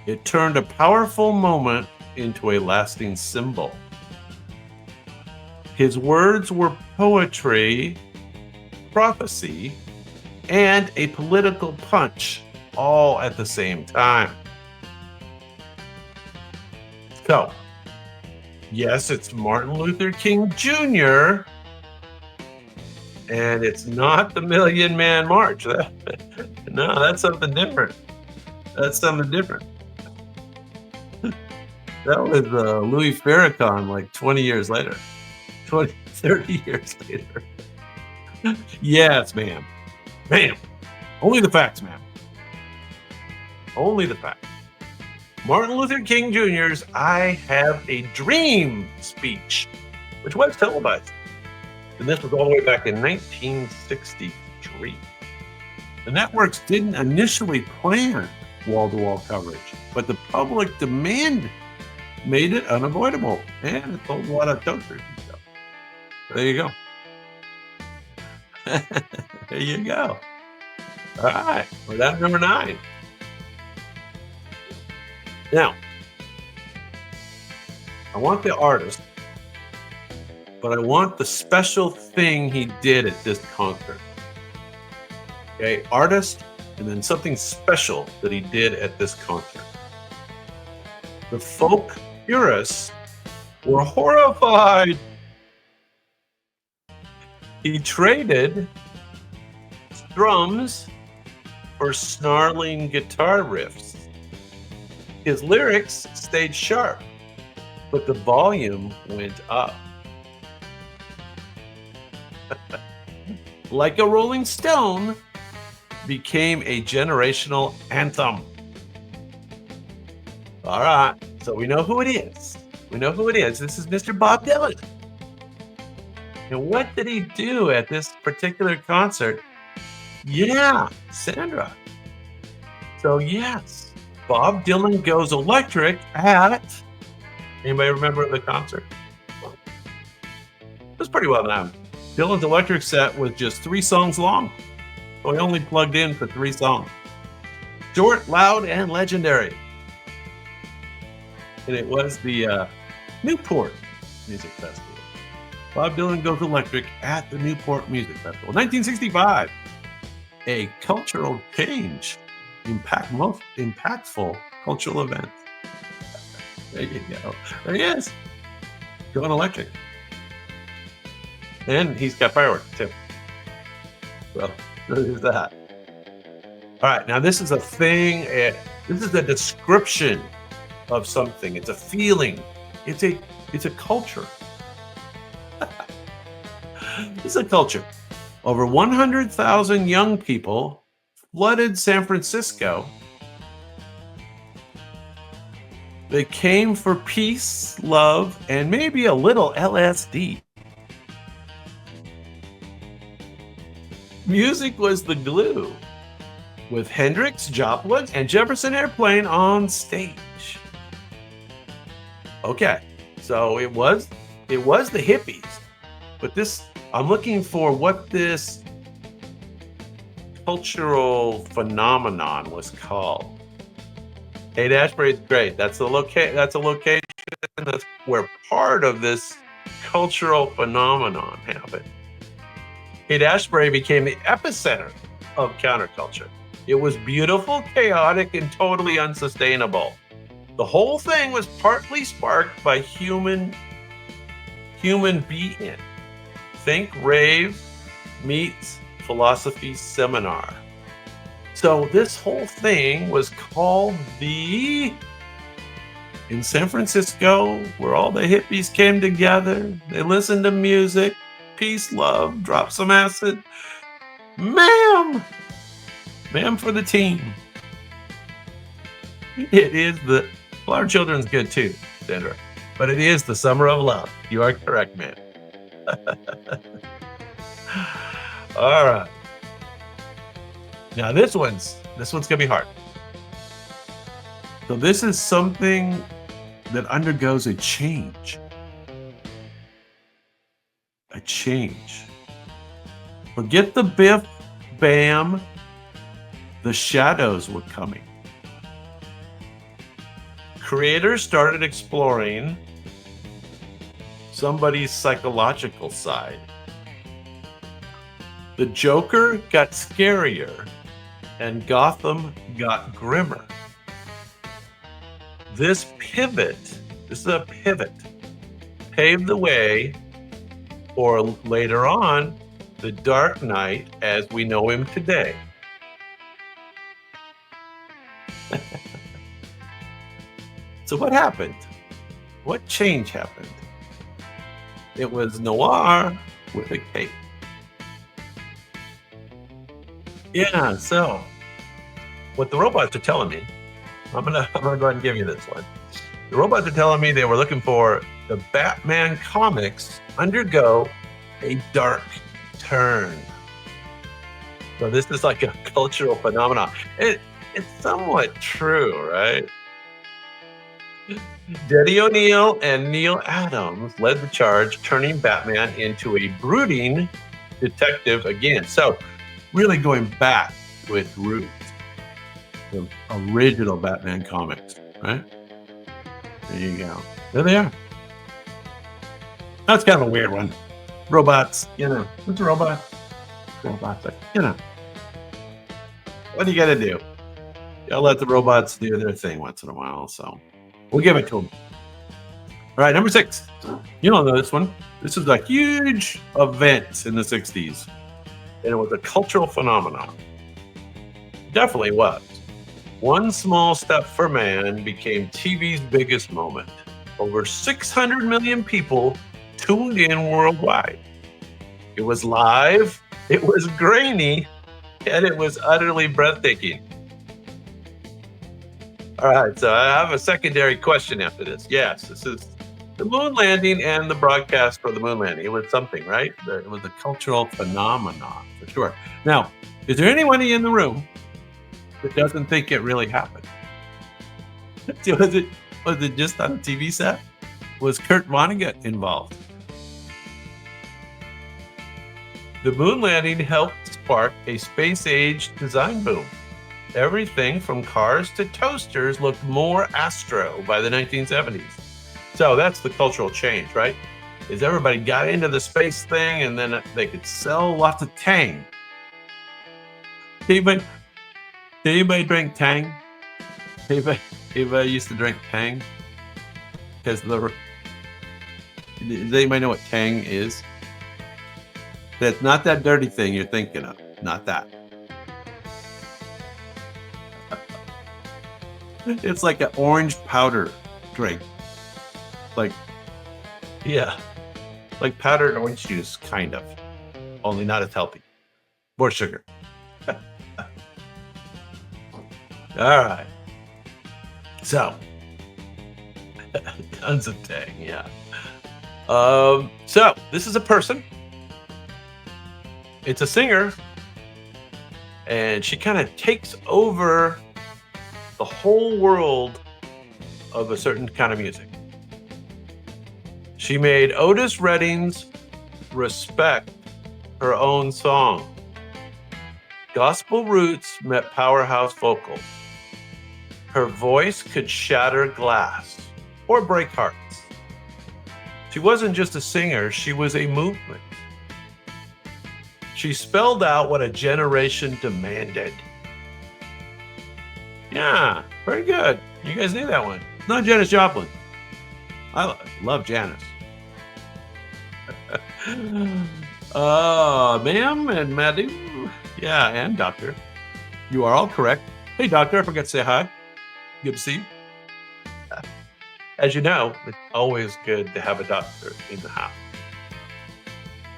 Speaker 1: It turned a powerful moment into a lasting symbol. His words were poetry, prophecy, and a political punch all at the same time. So, yes, it's Martin Luther King Jr., and it's not the Million Man March. No, that's something different. That's something different. That was Louis Farrakhan like 20 years later. 30 years later. Yes, ma'am. Ma'am. Only the facts, ma'am. Only the facts. Martin Luther King Jr.'s I Have a Dream speech, which was televised. And this was all the way back in 1963. The networks didn't initially plan wall-to-wall coverage, but the public demand made it unavoidable. And it sold a lot of toasters and stuff. There you go. There you go. All right, we're down to number 9. Now, I want the artist, but I want the special thing he did at this concert. Okay, artist, and then something special that he did at this concert. The folk purists were horrified. He traded drums for snarling guitar riffs. His lyrics stayed sharp, but the volume went up. Like a Rolling Stone became a generational anthem. All right, so we know who it is. We know who it is. This is Mr. Bob Dylan. And what did he do at this particular concert? Yeah, Sandra. So yes, Bob Dylan goes electric at, anybody remember the concert? It was pretty well known. Dylan's electric set was just 3 songs long. So he only plugged in for 3 songs. Short, loud, and legendary. And it was the Newport Music Festival. Bob Dylan goes electric at the Newport Music Festival. 1965. A cultural change. Most impactful cultural event. There you go. There he is. Going electric. And he's got fireworks too. Well, there's that. All right, now this is a thing. This is a description of something. It's a feeling. It's a culture. It's a culture. Over 100,000 young people flooded San Francisco. They came for peace, love, and maybe a little LSD. Music was the glue, with Hendrix, Joplin, and Jefferson Airplane on stage. Okay, so it was the hippies, but this I'm looking for what this cultural phenomenon was called. Haight Ashbury is great. That's a location that's where part of this cultural phenomenon happened. Haight Ashbury became the epicenter of counterculture. It was beautiful, chaotic, and totally unsustainable. The whole thing was partly sparked by human being. Think rave meets philosophy seminar. So this whole thing was called in San Francisco, where all the hippies came together. They listened to music, peace, love, drop some acid. Ma'am! Ma'am for the team. It is well, our children's good too, Sandra. But it is the summer of love. You are correct, man. All right. Now this one's gonna be hard. So this is something that undergoes a change. A change. Forget the biff, bam. The shadows were coming. Creators started exploring somebody's psychological side. The Joker got scarier and Gotham got grimmer. This is a pivot, paved the way for later on the Dark Knight as we know him today. So what happened? What change happened? It was noir with a cape. Yeah, so what the robots are telling me, I'm gonna go ahead and give you this one. The robots are telling me they were looking for the Batman comics undergo a dark turn. So this is like a cultural phenomenon. It's somewhat true, right? Denny O'Neil and Neil Adams led the charge, turning Batman into a brooding detective again. So really going back with roots, the original Batman comics, right? There you go. There they are. That's kind of a weird one. Robots, what's a robot? Robots, what do you got to do? Gotta let the robots do their thing once in a while, so we'll give it to them. All right, number 6. You don't know this one. This is a huge event in the 60s, and it was a cultural phenomenon. Definitely was. One small step for man became TV's biggest moment. Over 600 million people tuned in worldwide. It was live, it was grainy, and it was utterly breathtaking. All right, so I have a secondary question after this. Yes, this is the moon landing and the broadcast for the moon landing. It was something, right? It was a cultural phenomenon, for sure. Now, is there anybody in the room that doesn't think it really happened? Was it just on a TV set? Was Kurt Vonnegut involved? The moon landing helped spark a space-age design boom. Everything from cars to toasters looked more astro by the 1970s. So that's the cultural change, right? Is everybody got into the space thing and then they could sell lots of Tang. Did anybody drink Tang? Anybody used to drink Tang? Does anybody know what Tang is? That's not that dirty thing you're thinking of. Not that. It's like an orange powder drink. Like powdered orange juice, kind of. Only not as healthy. More sugar. All right. So, tons of Tang, yeah. So, this is a person. It's a singer, and she kind of takes over the whole world of a certain kind of music. She made Otis Redding's Respect her own song. Gospel roots met powerhouse vocals. Her voice could shatter glass or break hearts. She wasn't just a singer, she was a movement. She spelled out what a generation demanded. Yeah, very good. You guys knew that one. Not Janis Joplin. I love Janis. Ma'am and Madhu. Yeah, and Doctor. You are all correct. Hey, Doctor, I forgot to say hi. Good to see you. As you know, it's always good to have a doctor in the house.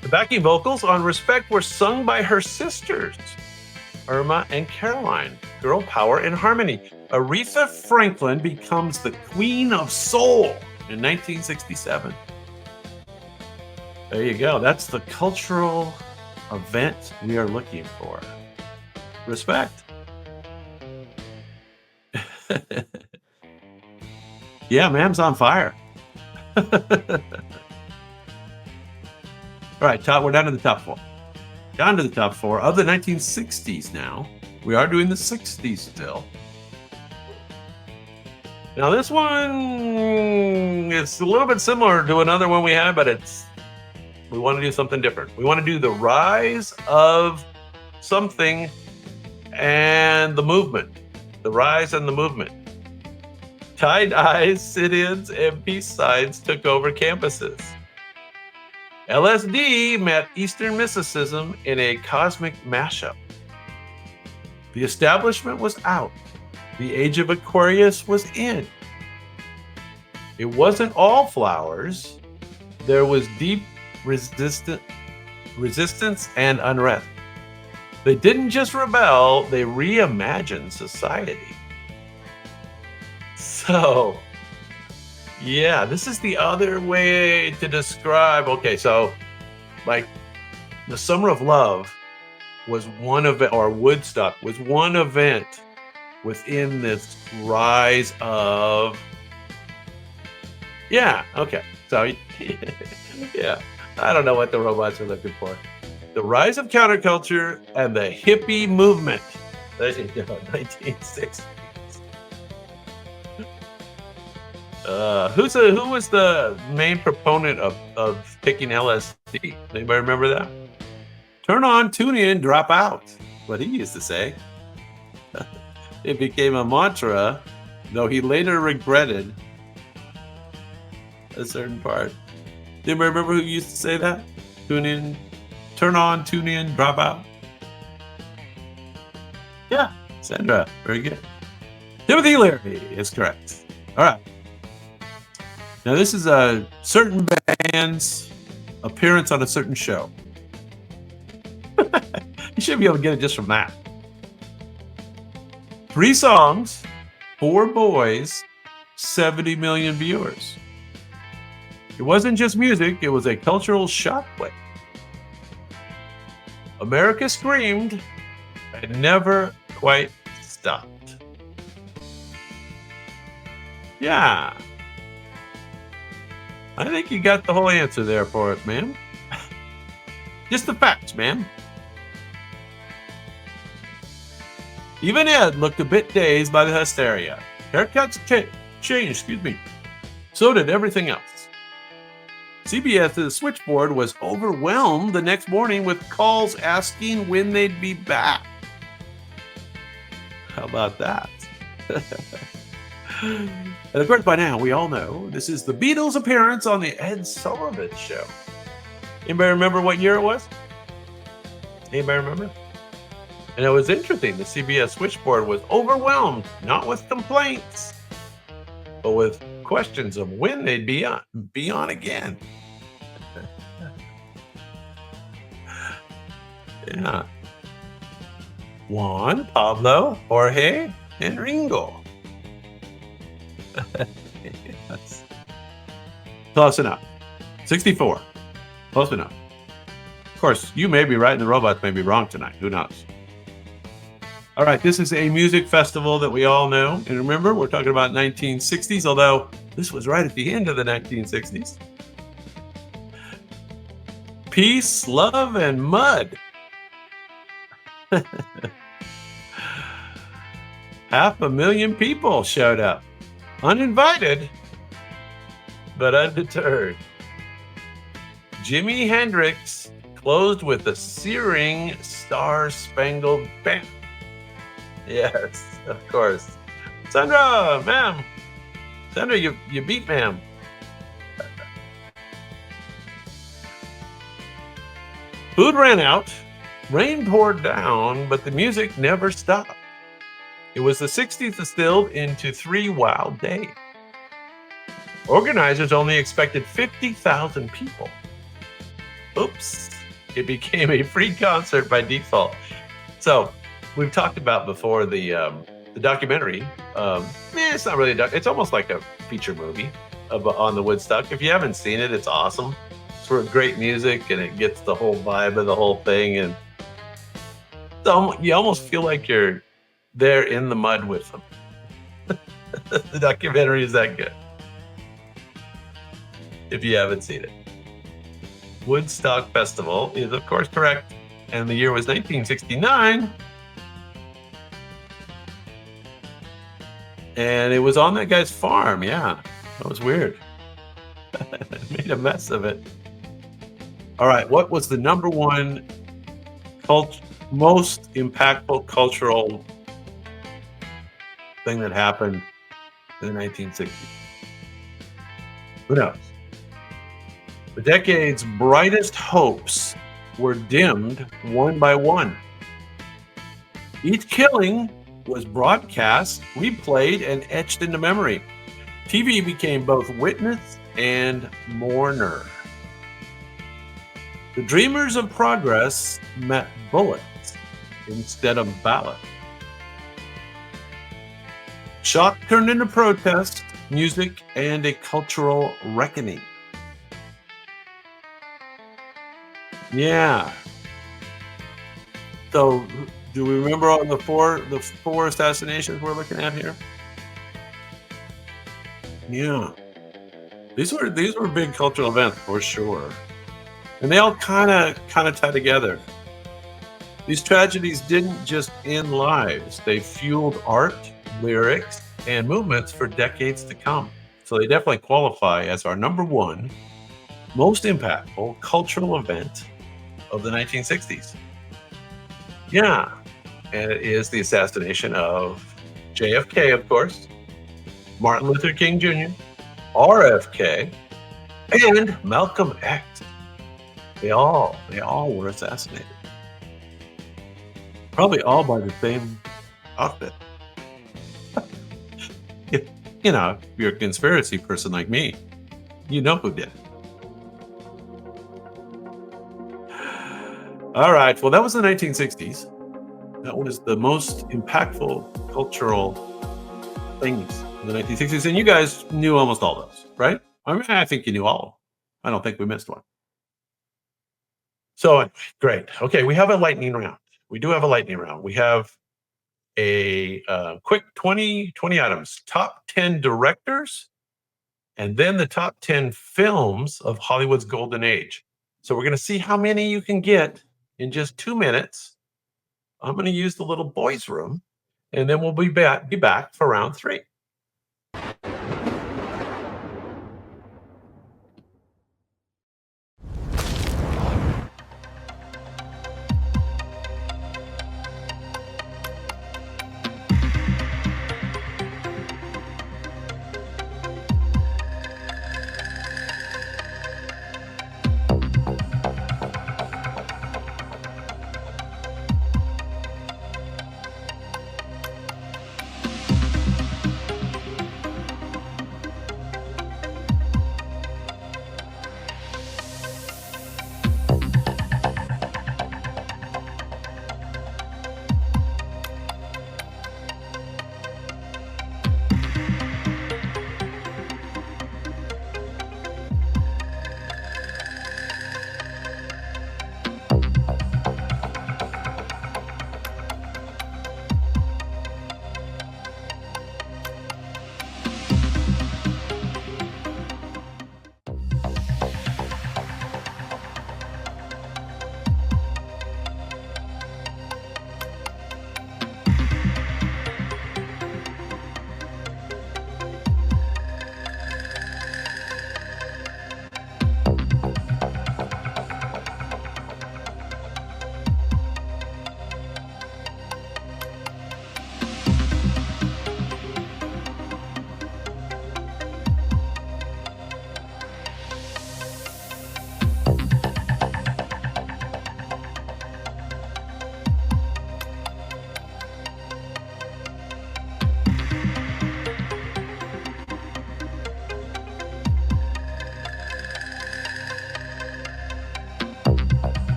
Speaker 1: The backing vocals on Respect were sung by her sisters, Irma and Caroline. Girl power and harmony. Aretha Franklin becomes the Queen of Soul in 1967. There you go. That's the cultural event we are looking for. Respect. Yeah, ma'am's on fire. All right, we're down to the top four. Down to the top four of the 1960s now. We are doing the 60s still. Now this one is a little bit similar to another one we had, but we want to do something different. We want to do the rise of something and the movement. The rise and the movement. Tie-dyes, sit-ins, and peace signs took over campuses. LSD met Eastern mysticism in a cosmic mashup. The establishment was out. The age of Aquarius was in. It wasn't all flowers. There was deep resistance and unrest. They didn't just rebel, they reimagined society. So, yeah, this is the other way to describe. Okay, so like the Summer of Love was one event, or Woodstock was one event within this rise of. Yeah, okay. So, yeah, I don't know what the robots are looking for. The rise of counterculture and the hippie movement. There you go, 1960s. Who was the main proponent of picking LSD? Anybody remember that? Turn on, tune in, drop out. What he used to say. It became a mantra, though he later regretted a certain part. Anybody remember who used to say that? Tune in, turn on, tune in, drop out. Yeah, Sandra, very good. Timothy Leary is correct. All right. Now, this is a certain band's appearance on a certain show. You should be able to get it just from that. 3 songs, 4 boys, 70 million viewers. It wasn't just music, it was a cultural shockwave. America screamed and never quite stopped. Yeah. I think you got the whole answer there for it, ma'am. Just the facts, ma'am. Even Ed looked a bit dazed by the hysteria. Haircuts changed, So did everything else. CBS's switchboard was overwhelmed the next morning with calls asking when they'd be back. How about that? And of course, by now, we all know this is the Beatles' appearance on the Ed Sullivan Show. Anybody remember what year it was? Anybody remember? And it was interesting. The CBS switchboard was overwhelmed, not with complaints, but with questions of when they'd be on again. Yeah. Juan, Pablo, Jorge, and Ringo. Yes. Close enough. 64. Close enough. Of course, you may be right and the robots may be wrong tonight. Who knows? All right, this is a music festival that we all know. And remember, we're talking about 1960s, although this was right at the end of the 1960s. Peace, love, and mud. Half a million people showed up, uninvited, but undeterred. Jimi Hendrix closed with a searing Star Spangled Banner. Yes, of course. Sandra, ma'am. Sandra, you beat ma'am. Food ran out, rain poured down, but the music never stopped. It was the 60s distilled into 3 wild days. Organizers only expected 50,000 people. Oops, it became a free concert by default. So, we've talked about before the documentary. It's not really it's almost like a feature movie on the Woodstock. If you haven't seen it, it's awesome. It's for great music, and it gets the whole vibe of the whole thing, and you almost feel like you're there in the mud with them. The documentary is that good. If you haven't seen it. Woodstock Festival is, of course, correct. And the year was 1969. And it was on that guy's farm. Yeah, that was weird. Made a mess of it. All right, what was the number one most impactful cultural thing that happened in the 1960s? Who knows? The decade's brightest hopes were dimmed one by one. Each killing was broadcast, replayed, and etched into memory. TV became both witness and mourner. The dreamers of progress met bullets instead of ballots. Shock turned into protest, music, and a cultural reckoning. Yeah. So, do we remember all the four assassinations we're looking at here? Yeah. These were big cultural events for sure. And they all kind of tie together. These tragedies didn't just end lives. They fueled art, lyrics, and movements for decades to come. So they definitely qualify as our number one most impactful cultural event of the 1960s. Yeah. And it is the assassination of JFK, of course, Martin Luther King Jr., RFK, and Malcolm X. They all were assassinated. Probably all by the same outfit. if you're a conspiracy person like me, you know who did it. All right. Well, that was the 1960s. That was the most impactful cultural things in the 1960s. And you guys knew almost all those, right? I think you knew all of them. I don't think we missed one. So, great. Okay, we have a lightning round. We do have a lightning round. We have a quick 20 items. Top 10 directors, and then the top 10 films of Hollywood's golden age. So we're going to see how many you can get in just 2 minutes. I'm going to use the little boys' room, and then we'll be back for round 3.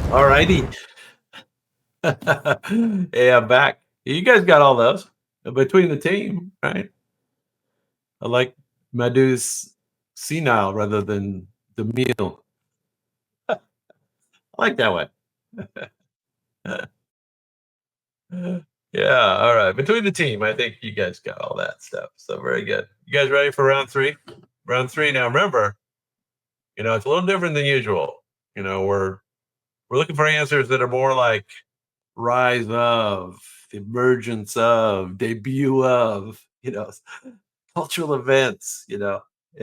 Speaker 1: All righty. Hey, I'm back. You guys got all those between the team, right? I like Madhu's senile rather than the meal. I like that one. Yeah, all right. Between the team, I think you guys got all that stuff. So very good. You guys ready for round three? Round three. Now remember, it's a little different than usual. We're looking for answers that are more like rise of, emergence of, debut of, cultural events, and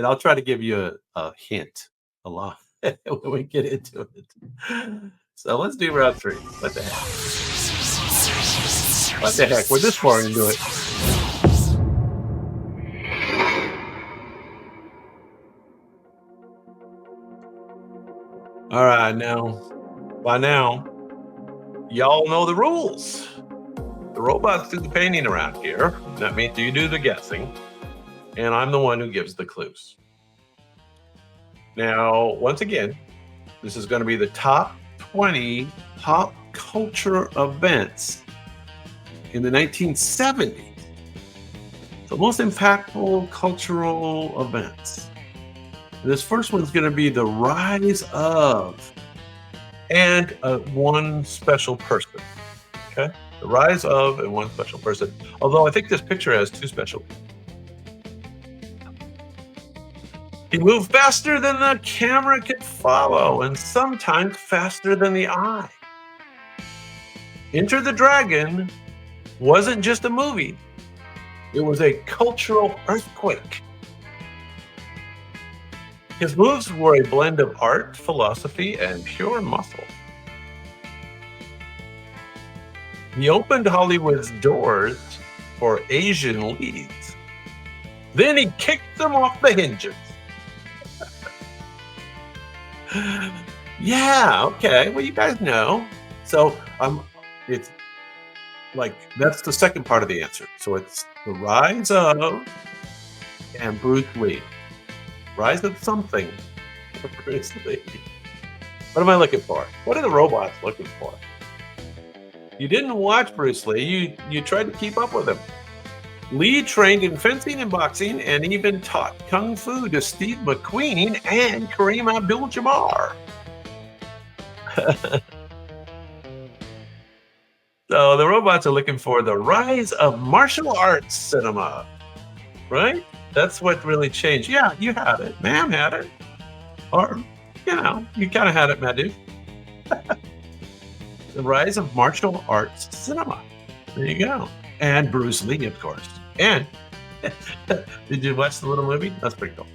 Speaker 1: I'll try to give you a hint a lot when we get into it. So let's do round three. What the heck? What the heck? We're this far into it. All right, by now, y'all know the rules. The robots do the painting around here. That means you do the guessing, and I'm the one who gives the clues. Now, once again, this is going to be the top 20 pop culture events in the 1970s. The most impactful cultural events. This first one's going to be the rise of and one special person. Okay? The rise of and one special person. Although I think this picture has two special people. He moved faster than the camera could follow, and sometimes faster than the eye. Enter the Dragon wasn't just a movie, it was a cultural earthquake. His moves were a blend of art, philosophy, and pure muscle. He opened Hollywood's doors for Asian leads. Then he kicked them off the hinges. Yeah, okay. Well, you guys know. So it's like that's the second part of the answer. So it's the rise of and Bruce Lee. Rise of something. Bruce Lee. What am I looking for? What are the robots looking for? You didn't watch Bruce Lee. You tried to keep up with him. Lee trained in fencing and boxing and even taught kung fu to Steve McQueen and Kareem Abdul-Jabbar. So the robots are looking for the rise of martial arts cinema, right? That's what really changed. Yeah, you had it. Ma'am had it. Or, you kind of had it, Madhu. The rise of martial arts cinema. There you go. And Bruce Lee, of course. And did you watch the little movie? That's pretty cool.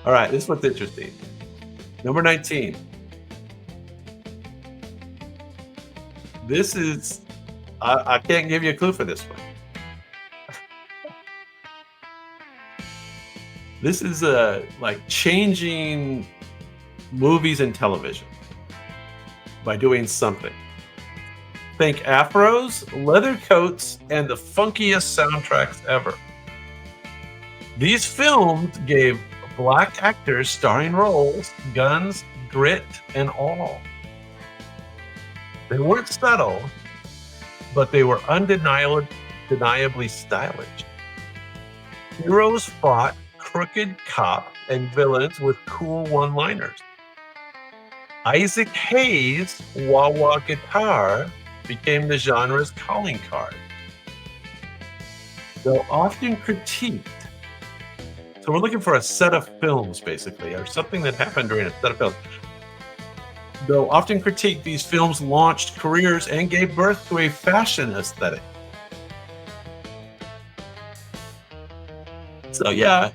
Speaker 1: All right, this one's interesting. Number 19. This is, I can't give you a clue for this one. This is like changing movies and television by doing something. Think afros, leather coats, and the funkiest soundtracks ever. These films gave Black actors starring roles, guns, grit, and all. They weren't subtle, but they were undeniably stylish. Heroes fought crooked cops and villains with cool one-liners. Isaac Hayes' wah-wah guitar became the genre's calling card. Though often critiqued, so we're looking for a set of films, basically, or something that happened during a set of films. Though often critiqued, these films launched careers and gave birth to a fashion aesthetic. So yeah,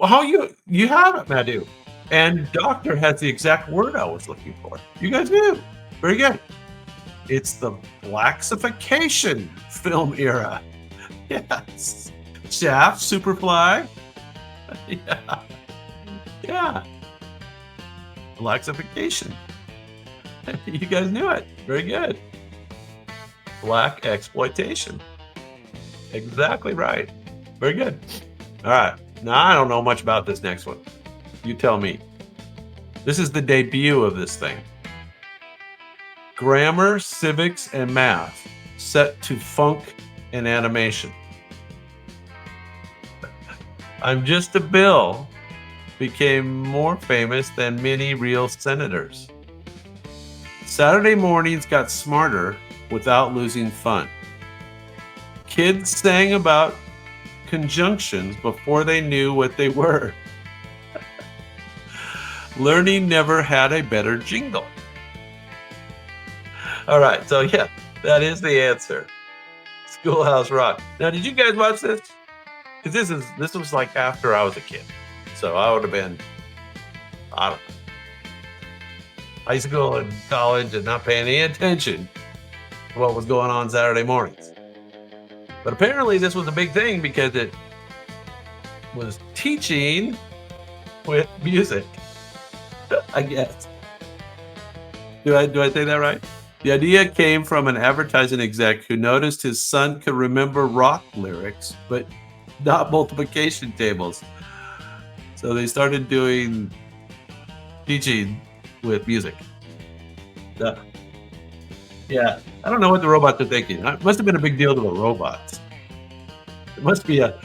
Speaker 1: how you have it, Madhu. And Doctor has the exact word I was looking for. You guys knew. Very good. It's the Blaxification film era. Yes. Shaft, Superfly. Yeah. Yeah. Blaxification. You guys knew it. Very good. Black exploitation. Exactly right. Very good. All right. Now, I don't know much about this next one. You tell me. This is the debut of this thing. Grammar, civics, and math set to funk and animation. I'm Just a Bill became more famous than many real senators. Saturday mornings got smarter without losing fun. Kids sang about conjunctions before they knew what they were. Learning never had a better jingle. All right, so yeah, that is the answer. Schoolhouse Rock. Now, did you guys watch this? Because this was like after I was a kid, so I would have been, I don't know, high school and college and not paying any attention to what was going on Saturday mornings. But apparently, this was a big thing because it was teaching with music. I guess. Do I say that right? The idea came from an advertising exec who noticed his son could remember rock lyrics, but not multiplication tables. So they started doing teaching with music. Yeah, I don't know what the robots are thinking. It must have been a big deal to the robots. It must be a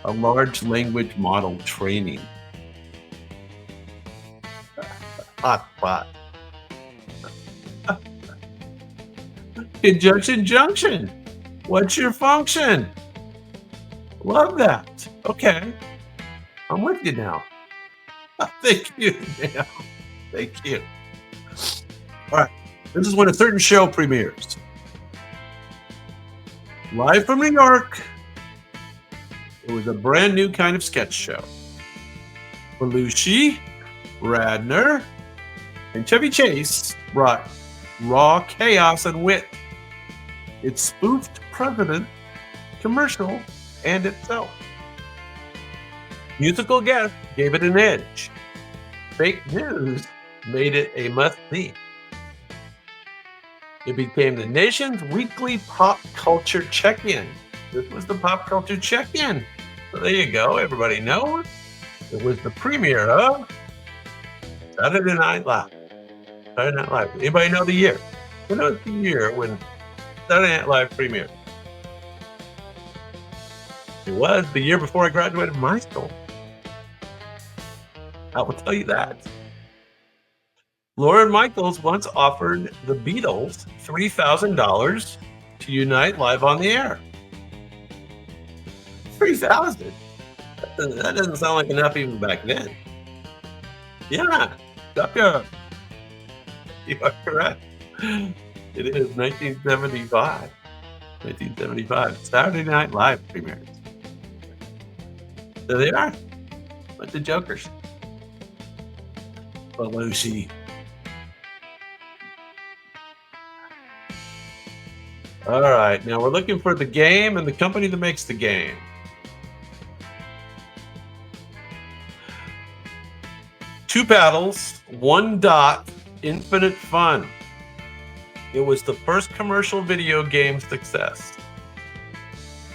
Speaker 1: large language model training. Hot spot. Conjunction junction. What's your function? Love that. Okay. I'm with you now. Thank you, ma'am. Thank you. All right. This is when a certain show premieres. Live from New York. It was a brand new kind of sketch show. Belushi, Radner, and Chevy Chase brought raw chaos and wit. It spoofed President, commercial, and itself. Musical guests gave it an edge. Fake news made it a must-see. It became the nation's weekly pop culture check-in. This was the pop culture check-in. So there you go. Everybody knows. It was the premiere of Saturday Night Live. Saturday Night Live. Anybody know the year? Who knows the year when Saturday Night Live premiered? It was the year before I graduated from high school. I will tell you that. Lauren Michaels once offered the Beatles $3,000 to unite live on the air. 3,000? That doesn't sound like enough even back then. Yeah, Doctor, you are correct. It is 1975. 1975. Saturday Night Live premieres. There they are. Bunch of jokers. Belushi. All right, now we're looking for the game and the company that makes the game. Two paddles, one dot, infinite fun. It was the first commercial video game success.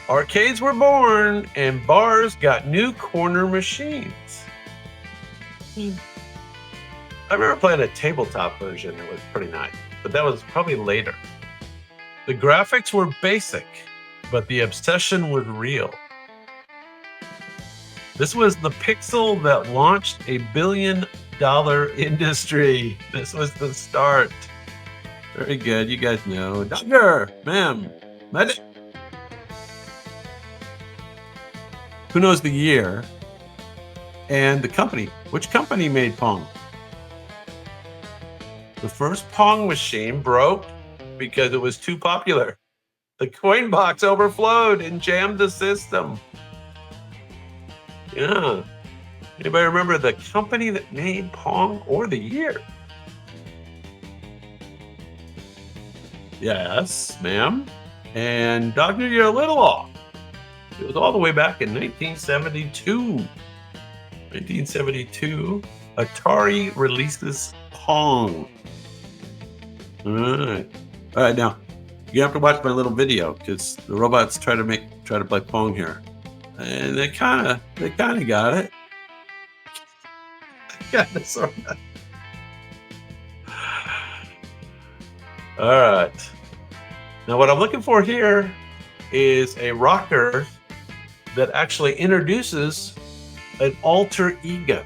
Speaker 1: Arcades were born and bars got new corner machines. I remember playing a tabletop version. It was pretty nice, but that was probably later. The graphics were basic, but the obsession was real. This was the pixel that launched a billion-dollar industry. This was the start. Very good. You guys know. Doctor, ma'am, medic. Who knows the year and the company? Which company made Pong? The first Pong machine broke because it was too popular. The coin box overflowed and jammed the system. Yeah. Anybody remember the company that made Pong or the year? Yes, ma'am. And Doctor, you're a little off. It was all the way back in 1972. 1972, Atari releases Pong. All right. All right, now you have to watch my little video because the robots try to play Pong here, and they kind of got it. Kind of sort of. All right. Now, what I'm looking for here is a rocker that actually introduces an alter ego.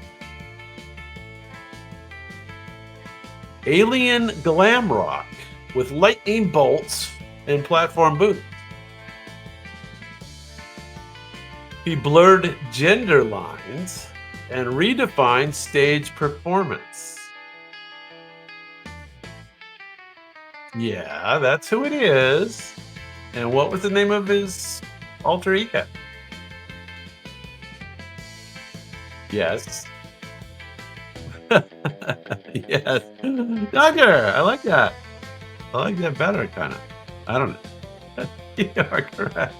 Speaker 1: Alien glam rock with lightning bolts and platform boots. He blurred gender lines and redefined stage performance. Yeah, that's who it is. And what was the name of his alter ego? Yes. Yes. Duggar. I like that. I like that better, kind of. I don't know. You are correct.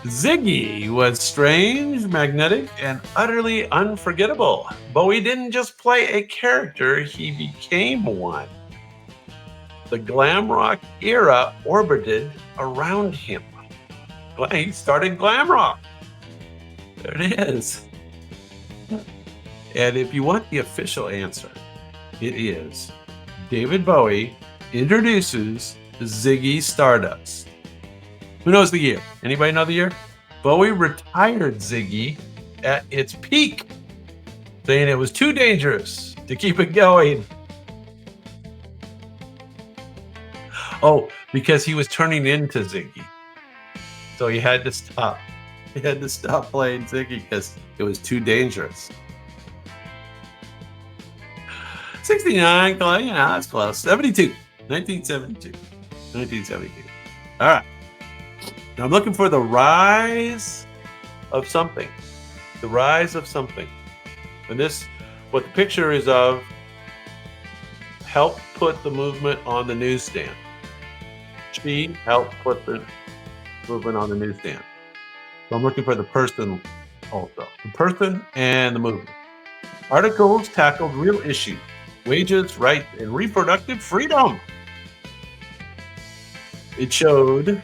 Speaker 1: Ziggy was strange, magnetic, and utterly unforgettable. Bowie didn't just play a character, he became one. The glam rock era orbited around him. He started glam rock. There it is. And if you want the official answer, it is David Bowie introduces Ziggy Stardust. Who knows the year? Anybody know the year? Bowie retired Ziggy at its peak, saying it was too dangerous to keep it going. Oh, because he was turning into Ziggy. So he had to stop. He had to stop playing Ziggy because it was too dangerous. 69, that's close. 72. 1972. 1972. All right. Now I'm looking for the rise of something. The rise of something. And this, what the picture is of, helped put the movement on the newsstand. She helped put the movement on the newsstand. So I'm looking for the person also. The person and the movement. Articles tackled real issues. Wages, rights, and reproductive freedom. It showed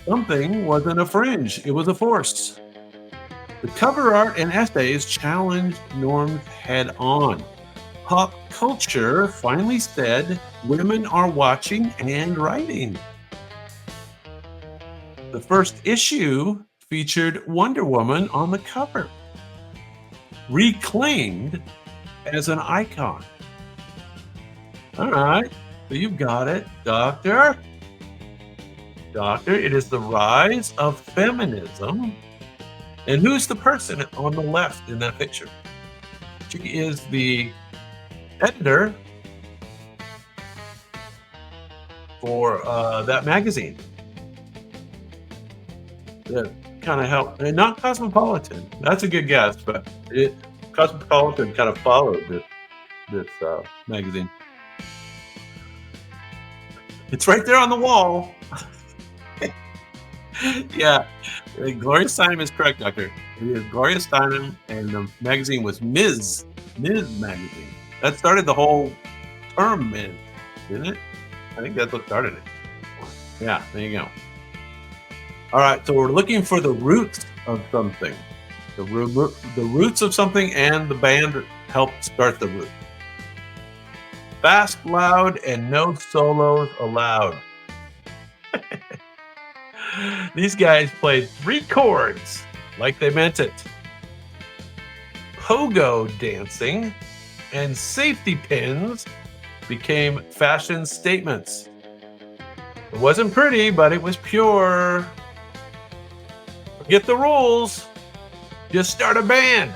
Speaker 1: something wasn't a fringe, it was a force. The cover art and essays challenged norms head on. Pop culture finally said women are watching and writing. The first issue featured Wonder Woman on the cover, reclaimed as an icon. All right, so you've got it, Doctor. Doctor, it is the rise of feminism. And who's the person on the left in that picture? She is the editor for that magazine. That kind of helped, and not Cosmopolitan. That's a good guess, but Cosmopolitan kind of followed this magazine. It's right there on the wall. Yeah, Gloria Steinem is correct, Doctor. It is Gloria Steinem, and the magazine was Ms. Magazine. That started the whole term, Ms., didn't it? I think that's what started it. Yeah, there you go. All right, so we're looking for the roots of something. The roots of something, and the band helped start the root. Fast, loud, and no solos allowed. These guys played 3 chords like they meant it. Pogo dancing and safety pins became fashion statements. It wasn't pretty, but it was pure. Forget the rules. Just start a band.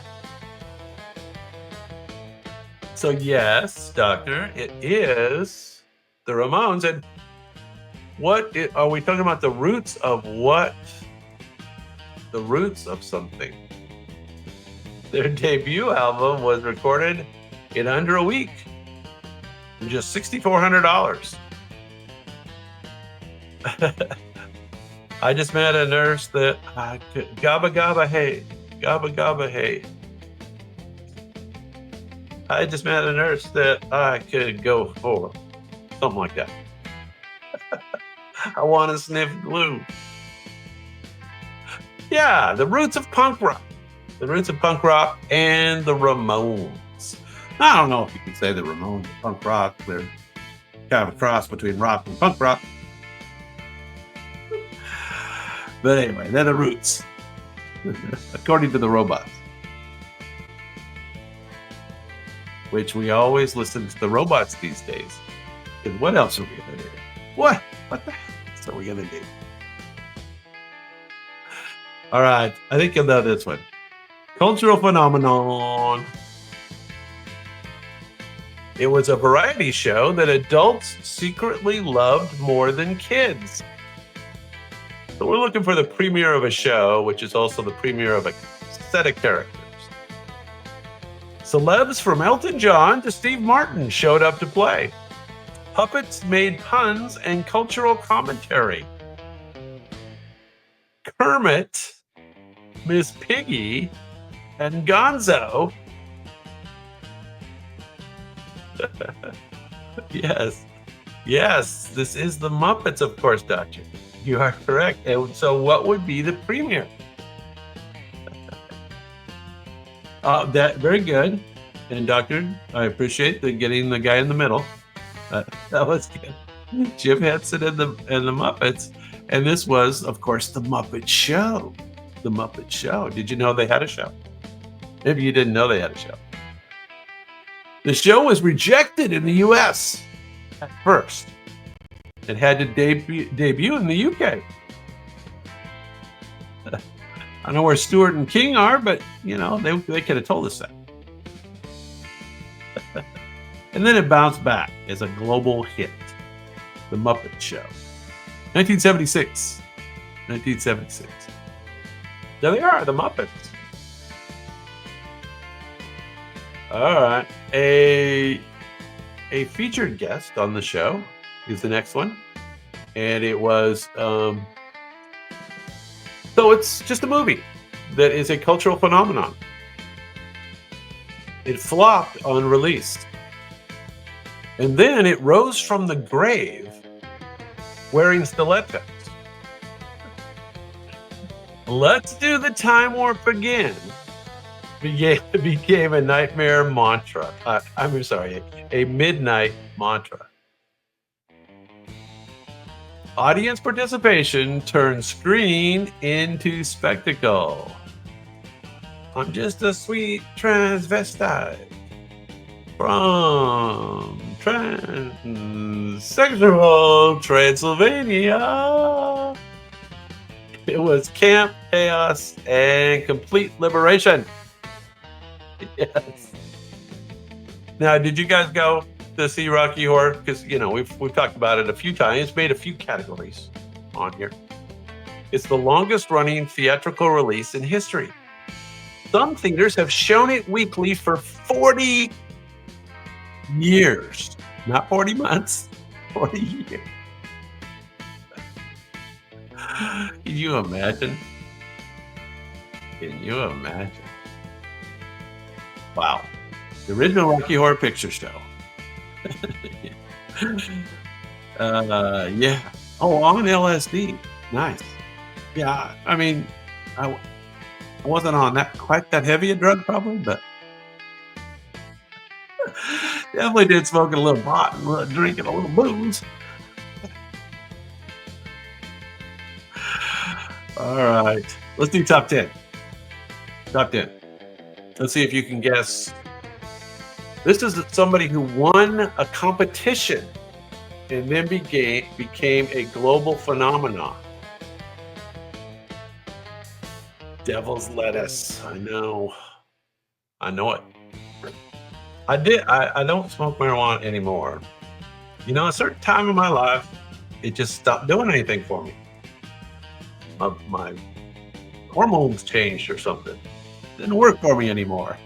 Speaker 1: So yes, Doctor, it is the Ramones. And are we talking about? The roots of what? The roots of something. Their debut album was recorded in under a week for just $6,400. I just met a nurse that I could gabba gabba hey, gabba gabba hey. I just met a nurse that I could go for. Something like that. I want to sniff glue. Yeah, the roots of punk rock. The roots of punk rock and the Ramones. I don't know if you can say the Ramones are punk rock. They're kind of a cross between rock and punk rock. But anyway, they're the Roots, according to the Robots. Which we always listen to the Robots these days. And what else are we gonna do? What the heck are we gonna do? All right, I think you'll know this one. Cultural phenomenon. It was a variety show that adults secretly loved more than kids. So we're looking for the premiere of a show, which is also the premiere of a set of characters. Celebs from Elton John to Steve Martin showed up to play. Puppets made puns and cultural commentary. Kermit, Miss Piggy, and Gonzo. Yes, this is the Muppets, of course, Doctor. You are correct. And so what would be the premiere? That very good. And Doctor, I appreciate getting the guy in the middle. That was good. Jim Henson and the Muppets. And this was, of course, the Muppet Show. The Muppet Show. Did you know they had a show? Maybe you didn't know they had a show. The show was rejected in the US at first. It had to debut in the UK. I don't know where Stewart and King are, but you know, they could have told us that. And then it bounced back as a global hit. The Muppet Show. 1976. 1976. There they are, the Muppets. All right. A featured guest on the show is the next one. And it was, so it's just a movie that is a cultural phenomenon. It flopped on release. And then it rose from the grave wearing stilettos. Let's do the time warp again. Became a nightmare mantra. I'm sorry, a midnight mantra. Audience participation turned screen into spectacle. I'm just a sweet transvestite from transsexual Transylvania. It was camp, chaos, and complete liberation. Yes. Now, did you guys go to see Rocky Horror? Because you know we've talked about it a few times. It's made a few categories on here. It's the longest running theatrical release in history. Some theaters have shown it weekly for 40 years, not 40 months, 40 years. Can you imagine? Can you imagine? Wow. The original Rocky Horror Picture Show. Yeah. Oh, on LSD. Nice. Yeah, I mean, I wasn't on quite that heavy a drug probably, but definitely did smoking a little pot and drinking a little booze. All right. Let's do top 10. Top 10. Let's see if you can guess. This is somebody who won a competition and then became a global phenomenon. Devil's lettuce. I know it. I don't smoke marijuana anymore. You know, a certain time in my life, it just stopped doing anything for me. My hormones changed or something. Didn't work for me anymore.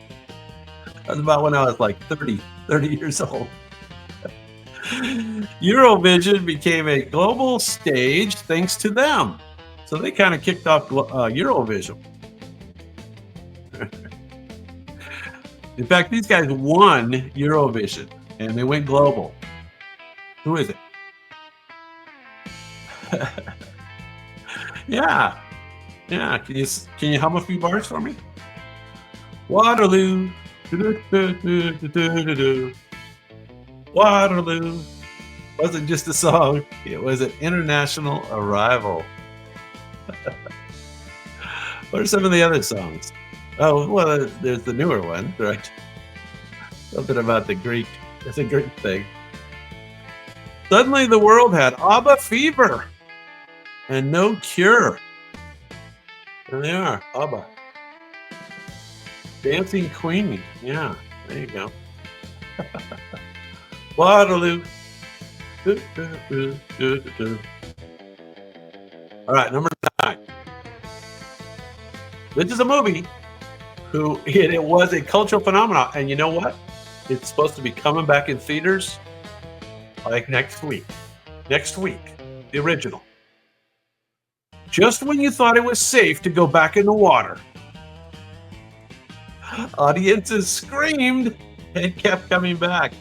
Speaker 1: That was about when I was like 30 years old. Eurovision became a global stage thanks to them. So they kind of kicked off Eurovision. In fact, these guys won Eurovision and they went global. Who is it? Yeah. Can you hum a few bars for me? Waterloo. Waterloo. Wasn't just a song, it was an international arrival. What are some of the other songs? Oh, well, there's the newer one, right? Something about the Greek. It's a Greek thing. Suddenly the world had ABBA fever and no cure. There they are, ABBA. Dancing Queen. Yeah, there you go. Waterloo. Do, do, do, do, do, do. All right, number 9. This is a movie it was a cultural phenomenon. And you know what? It's supposed to be coming back in theaters like next week. Next week, the original. Just when you thought it was safe to go back in the water, audiences screamed and kept coming back.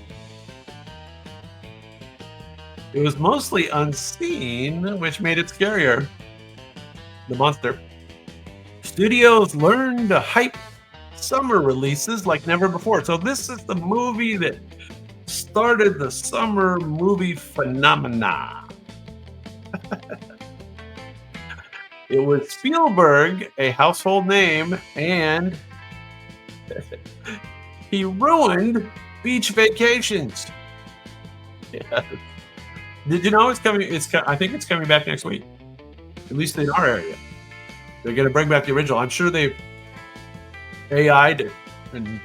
Speaker 1: It was mostly unseen, which made it scarier. The monster. Studios learned to hype summer releases like never before. So this is the movie that started the summer movie phenomena. It was Spielberg, a household name, and he ruined beach vacations. Yeah. Did you know it's coming? I think it's coming back next week, at least in our area. They're going to bring back the original. I'm sure they've AI'd it and,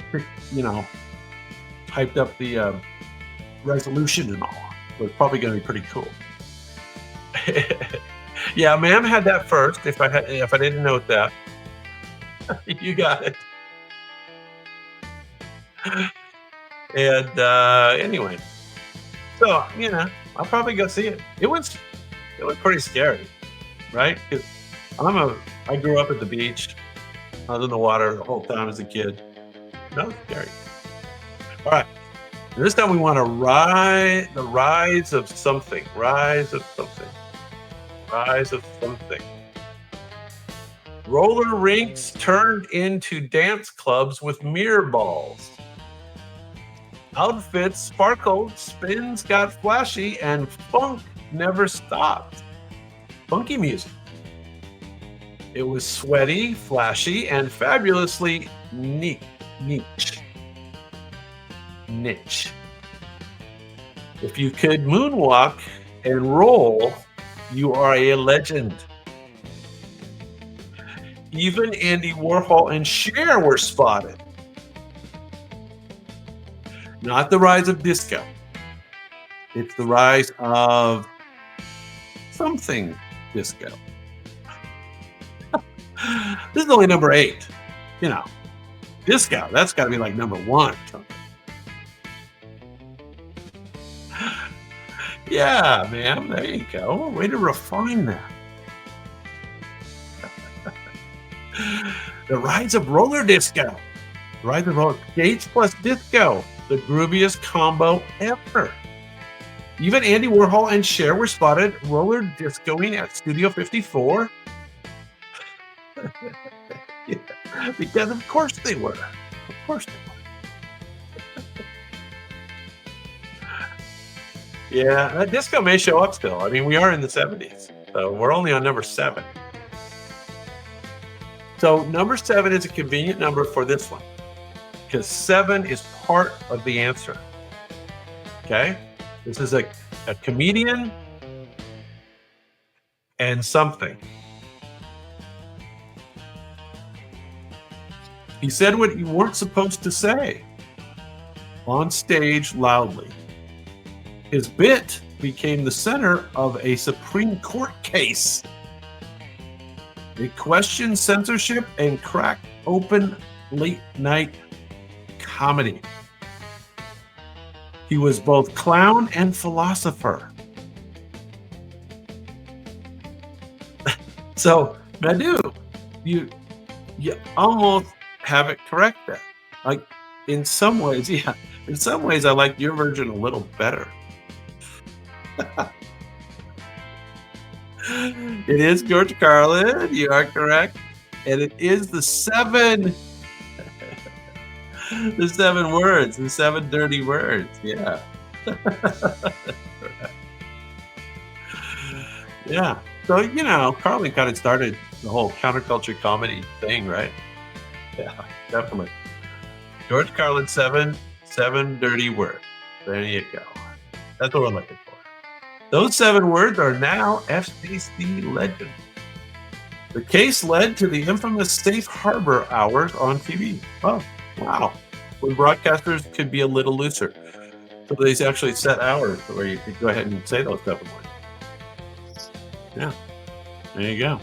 Speaker 1: hyped up the resolution and all. So it's probably going to be pretty cool. Yeah, ma'am had that first. If I didn't note that, you got it. And anyway, so I'll probably go see it. It was pretty scary, right? 'Cause I grew up at the beach. I was in the water the whole time as a kid. That was scary. All right. This time we want to ride the rise of something. Rise of something. Rise of something. Roller rinks turned into dance clubs with mirror balls. Outfits sparkled, spins got flashy, and funk never stopped. Funky music. It was sweaty, flashy, and fabulously niche. If you could moonwalk and roll, you are a legend. Even Andy Warhol and Cher were spotted. Not the rise of disco. It's the rise of something disco. This is only number 8. Disco, that's got to be like number 1. Yeah, ma'am, there you go. Way to refine that. The rise of roller disco. The rise of roller skates plus disco. The grooviest combo ever. Even Andy Warhol and Cher were spotted roller discoing at Studio 54. Yeah, because of course they were. Of course they were. Yeah, that disco may show up still. I mean, we are in the 70s, so we're only on number 7. So number 7 is a convenient number for this one because 7 is part of the answer. Okay? This is a comedian and something. He said what you weren't supposed to say on stage loudly. His bit became the center of a Supreme Court case. It questioned censorship and cracked open late-night comedy. He was both clown and philosopher. So, Madhu, you almost have it correct there. Like, in some ways, yeah. In some ways, I like your version a little better. It is George Carlin. You are correct. And it is the 7. The 7 words. The 7 dirty words. Yeah. Yeah. So, Carlin kind of started the whole counterculture comedy thing, right? Yeah, definitely. George Carlin, seven dirty words. There you go. That's what we're looking for. Those 7 words are now FCC legend. The case led to the infamous safe harbor hours on TV. Oh, wow. When broadcasters could be a little looser. So they actually set hours where you could go ahead and say those 7 words. Yeah, there you go.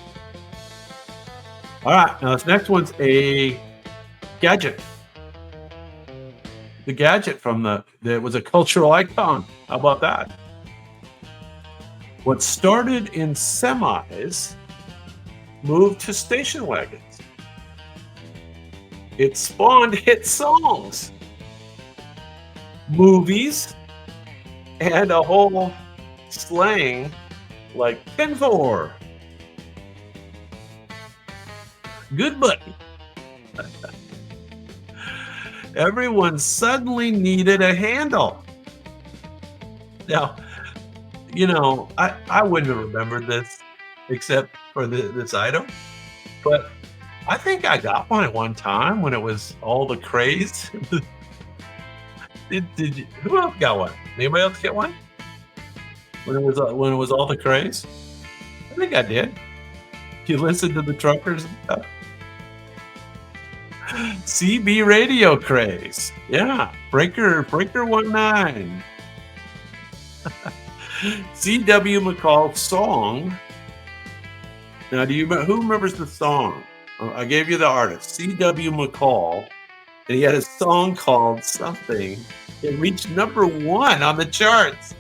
Speaker 1: All right, now this next one's a gadget. The gadget from that was a cultural icon. How about that? What started in semis moved to station wagons. It spawned hit songs, movies, and a whole slang like 10-4. Good buddy. Everyone suddenly needed a handle. Now, I wouldn't have remembered this except for this item, but I think I got one at one time when it was all the craze. Did you, who else got one? Anybody else get one when it was all the craze? I think I did. You listened to the truckers and stuff. CB radio craze. Yeah. Breaker 19. C.W. McCall's song. Now, who remembers the song? I gave you the artist, C.W. McCall, and he had a song called something. It reached #1 on the charts.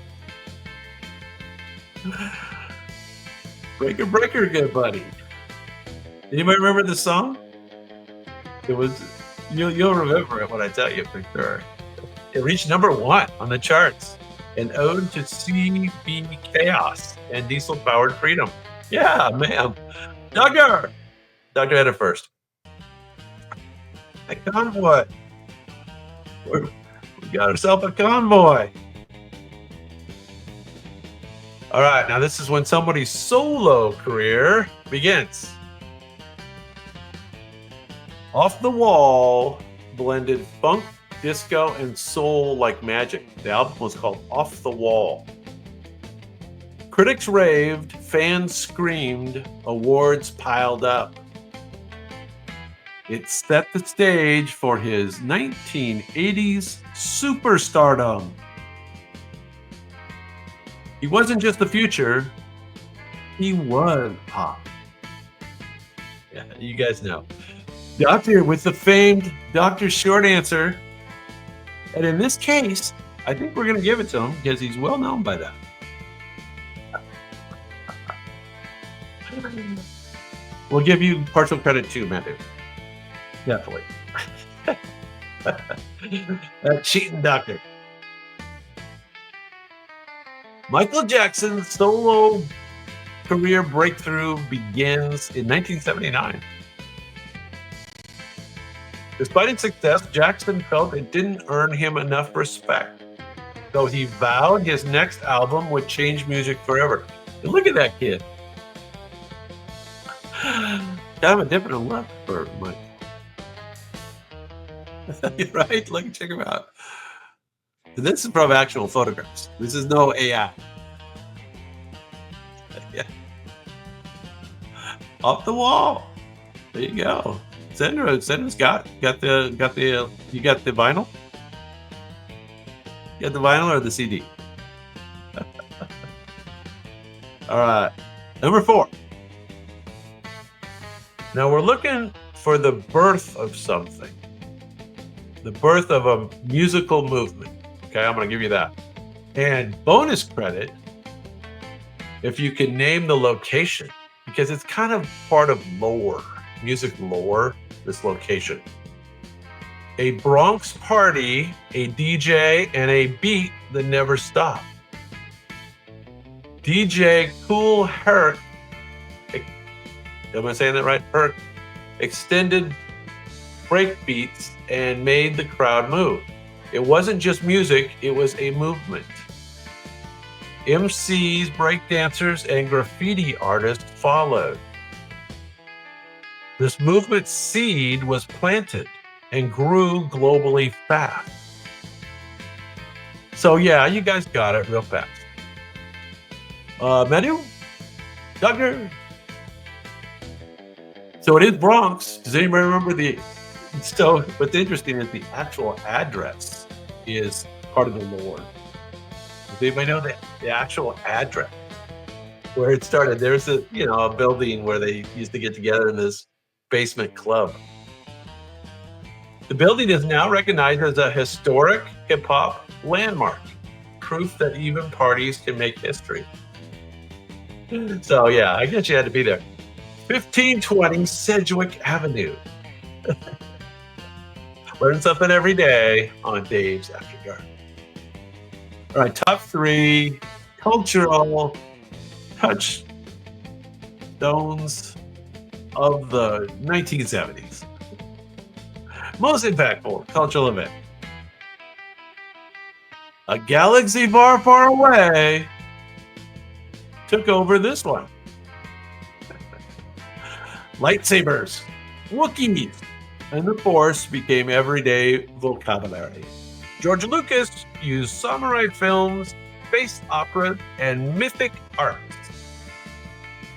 Speaker 1: Breaker, good buddy. Anybody remember the song? It was you'll remember it when I tell you for sure. It reached #1 on the charts. An ode to CB chaos and diesel-powered freedom. Yeah, ma'am. Doctor had it first. A convoy. We got ourselves a convoy. All right, now this is when somebody's solo career begins. Off the Wall blended funk, disco, and soul like magic. The album was called Off the Wall. Critics raved, fans screamed, awards piled up. It set the stage for his 1980s superstardom. He wasn't just the future, he was pop. Yeah, you guys know. Doctor with the famed Dr. Short Answer. And in this case, I think we're going to give it to him because he's well known by that. We'll give you partial credit too, Matthew. Definitely. That cheating doctor. Michael Jackson's solo career breakthrough begins in 1979. Despite its success, Jackson felt it didn't earn him enough respect. So he vowed his next album would change music forever. And look at that kid. Kind of a different look for Mike. Right? Look, check him out. This is from actual photographs. This is no AI. Yeah. Off the Wall. There you go. Sendra's got the you got the vinyl? You got the vinyl or the CD? All right. Number 4. Now we're looking for the birth of something. The birth of a musical movement. Okay, I'm going to give you that. And bonus credit if you can name the location, because it's kind of part of lore, music lore, this location. A Bronx party, a DJ, and a beat that never stopped. DJ Kool Herc, am I saying that right? Herc extended break beats and made the crowd move. It wasn't just music, it was a movement. MCs, breakdancers, and graffiti artists followed. This movement's seed was planted and grew globally fast. So yeah, you guys got it real fast. Menu? Doctor? So it is Bronx. Does anybody remember the... So what's interesting is the actual address is part of the lore. Does anybody know the actual address where it started? There's a building where they used to get together in this basement club. The building is now recognized as a historic hip-hop landmark, proof that even parties can make history. So yeah, I guess you had to be there. 1520 Sedgwick Avenue. Learn something every day on Dave's After Dark. All right, top 3 cultural touchstones of the 1970s. Most impactful cultural event. A galaxy far, far away took over this one. Lightsabers, Wookiees, and the Force became everyday vocabulary. George Lucas used samurai films, space opera, and mythic arts.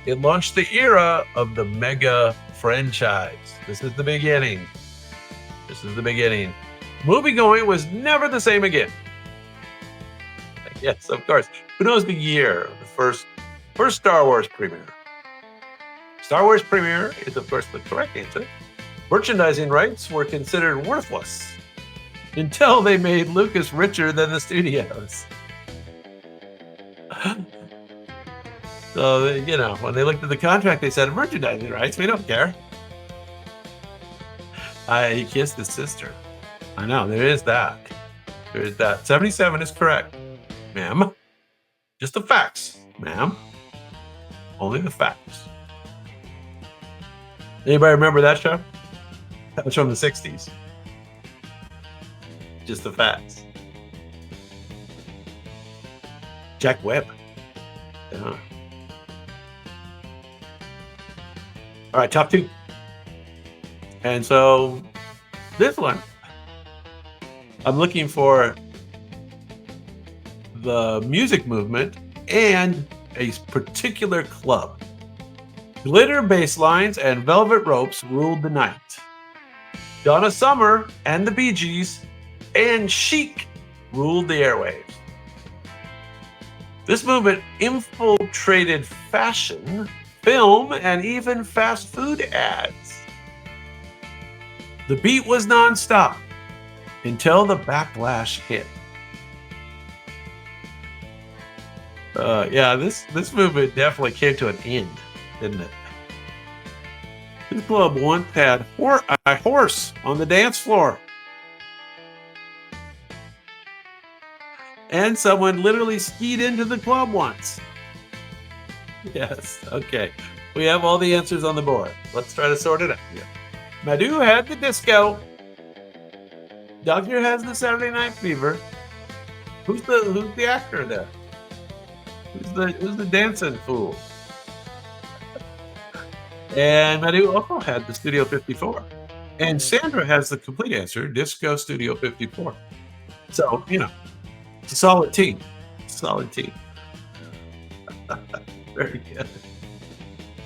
Speaker 1: It launched the era of the mega franchise. This is the beginning. This is the beginning. Moviegoing was never the same again. Yes, of course. Who knows the year of the first Star Wars premiere? Star Wars premiere is, of course, the correct answer. Merchandising rights were considered worthless until they made Lucas richer than the studios. So, when they looked at the contract, they said, merchandising rights, we don't care. He kissed his sister. I know, there is that. There is that. 77 is correct. Ma'am. Just the facts, ma'am. Only the facts. Anybody remember that show? That was from the 60s. Just the facts. Jack Webb. Yeah. All right, top 2. And so this one, I'm looking for the music movement and a particular club. Glitter bass lines and velvet ropes ruled the night. Donna Summer and the Bee Gees and Chic ruled the airwaves. This movement infiltrated fashion, film, and even fast food ads. The beat was nonstop until the backlash hit. This movement definitely came to an end, didn't it? This club once had a horse on the dance floor. And someone literally skied into the club once. Yes, okay. We have all the answers on the board. Let's try to sort it out here. Madhu had the disco. Doctor has the Saturday Night Fever. Who's the actor there? Who's the dancing fool? And Madhu also had the Studio 54. And Sandra has the complete answer, Disco Studio 54. So, it's a solid team. Solid team. Very good.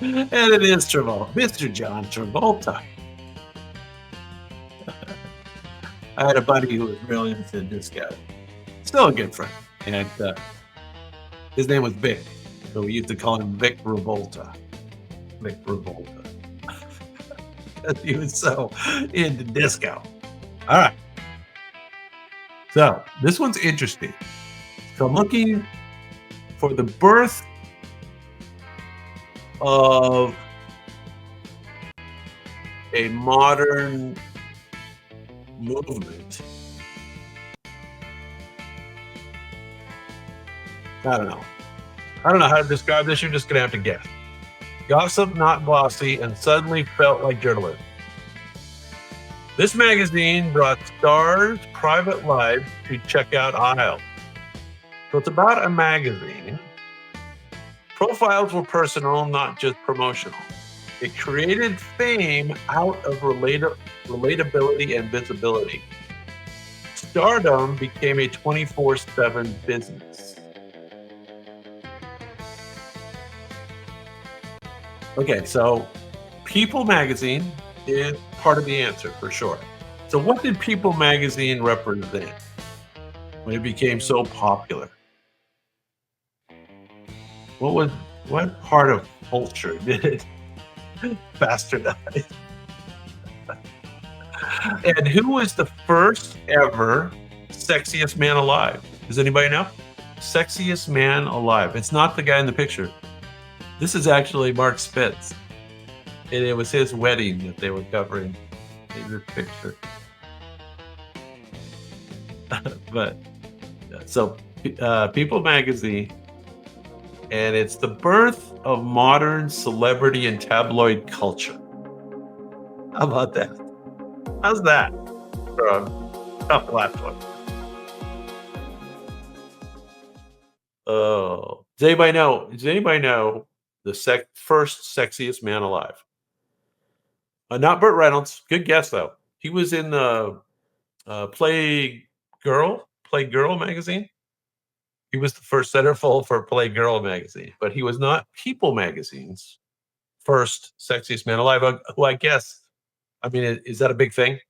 Speaker 1: And it is Travolta, Mr. John Travolta. I had a buddy who was really into disco. Still a good friend. And his name was Vic. So we used to call him Vic Revolta. Vic Revolta. He was so into disco. All right. So this one's interesting. So I'm looking for the birth of a modern movement. I don't know how to describe this. You're just gonna have to guess. Gossip, not glossy, and suddenly felt like journalism. This magazine brought stars' private lives to checkout aisles. So it's about a magazine. Profiles were personal, not just promotional. It created fame out of relatability and visibility. Stardom became a 24/7 business. Okay, so People magazine is part of the answer for sure. So, what did People magazine represent when it became so popular? What was what part of culture did it bastardize? And who was the first ever sexiest man alive? Does anybody know? Sexiest man alive. It's not the guy in the picture. This is actually Mark Spitz. And it was his wedding that they were covering in this picture. But so People magazine, and it's the birth of modern celebrity and tabloid culture. How about that? How's that for a tough last one? Oh, does anybody know? Does anybody know the first sexiest man alive? Not Burt Reynolds. Good guess though. He was in the Play Girl magazine. He was the first centerfold for Play Girl magazine, but he was not People magazine's first sexiest man alive. Who I guess. I mean, is that a big thing?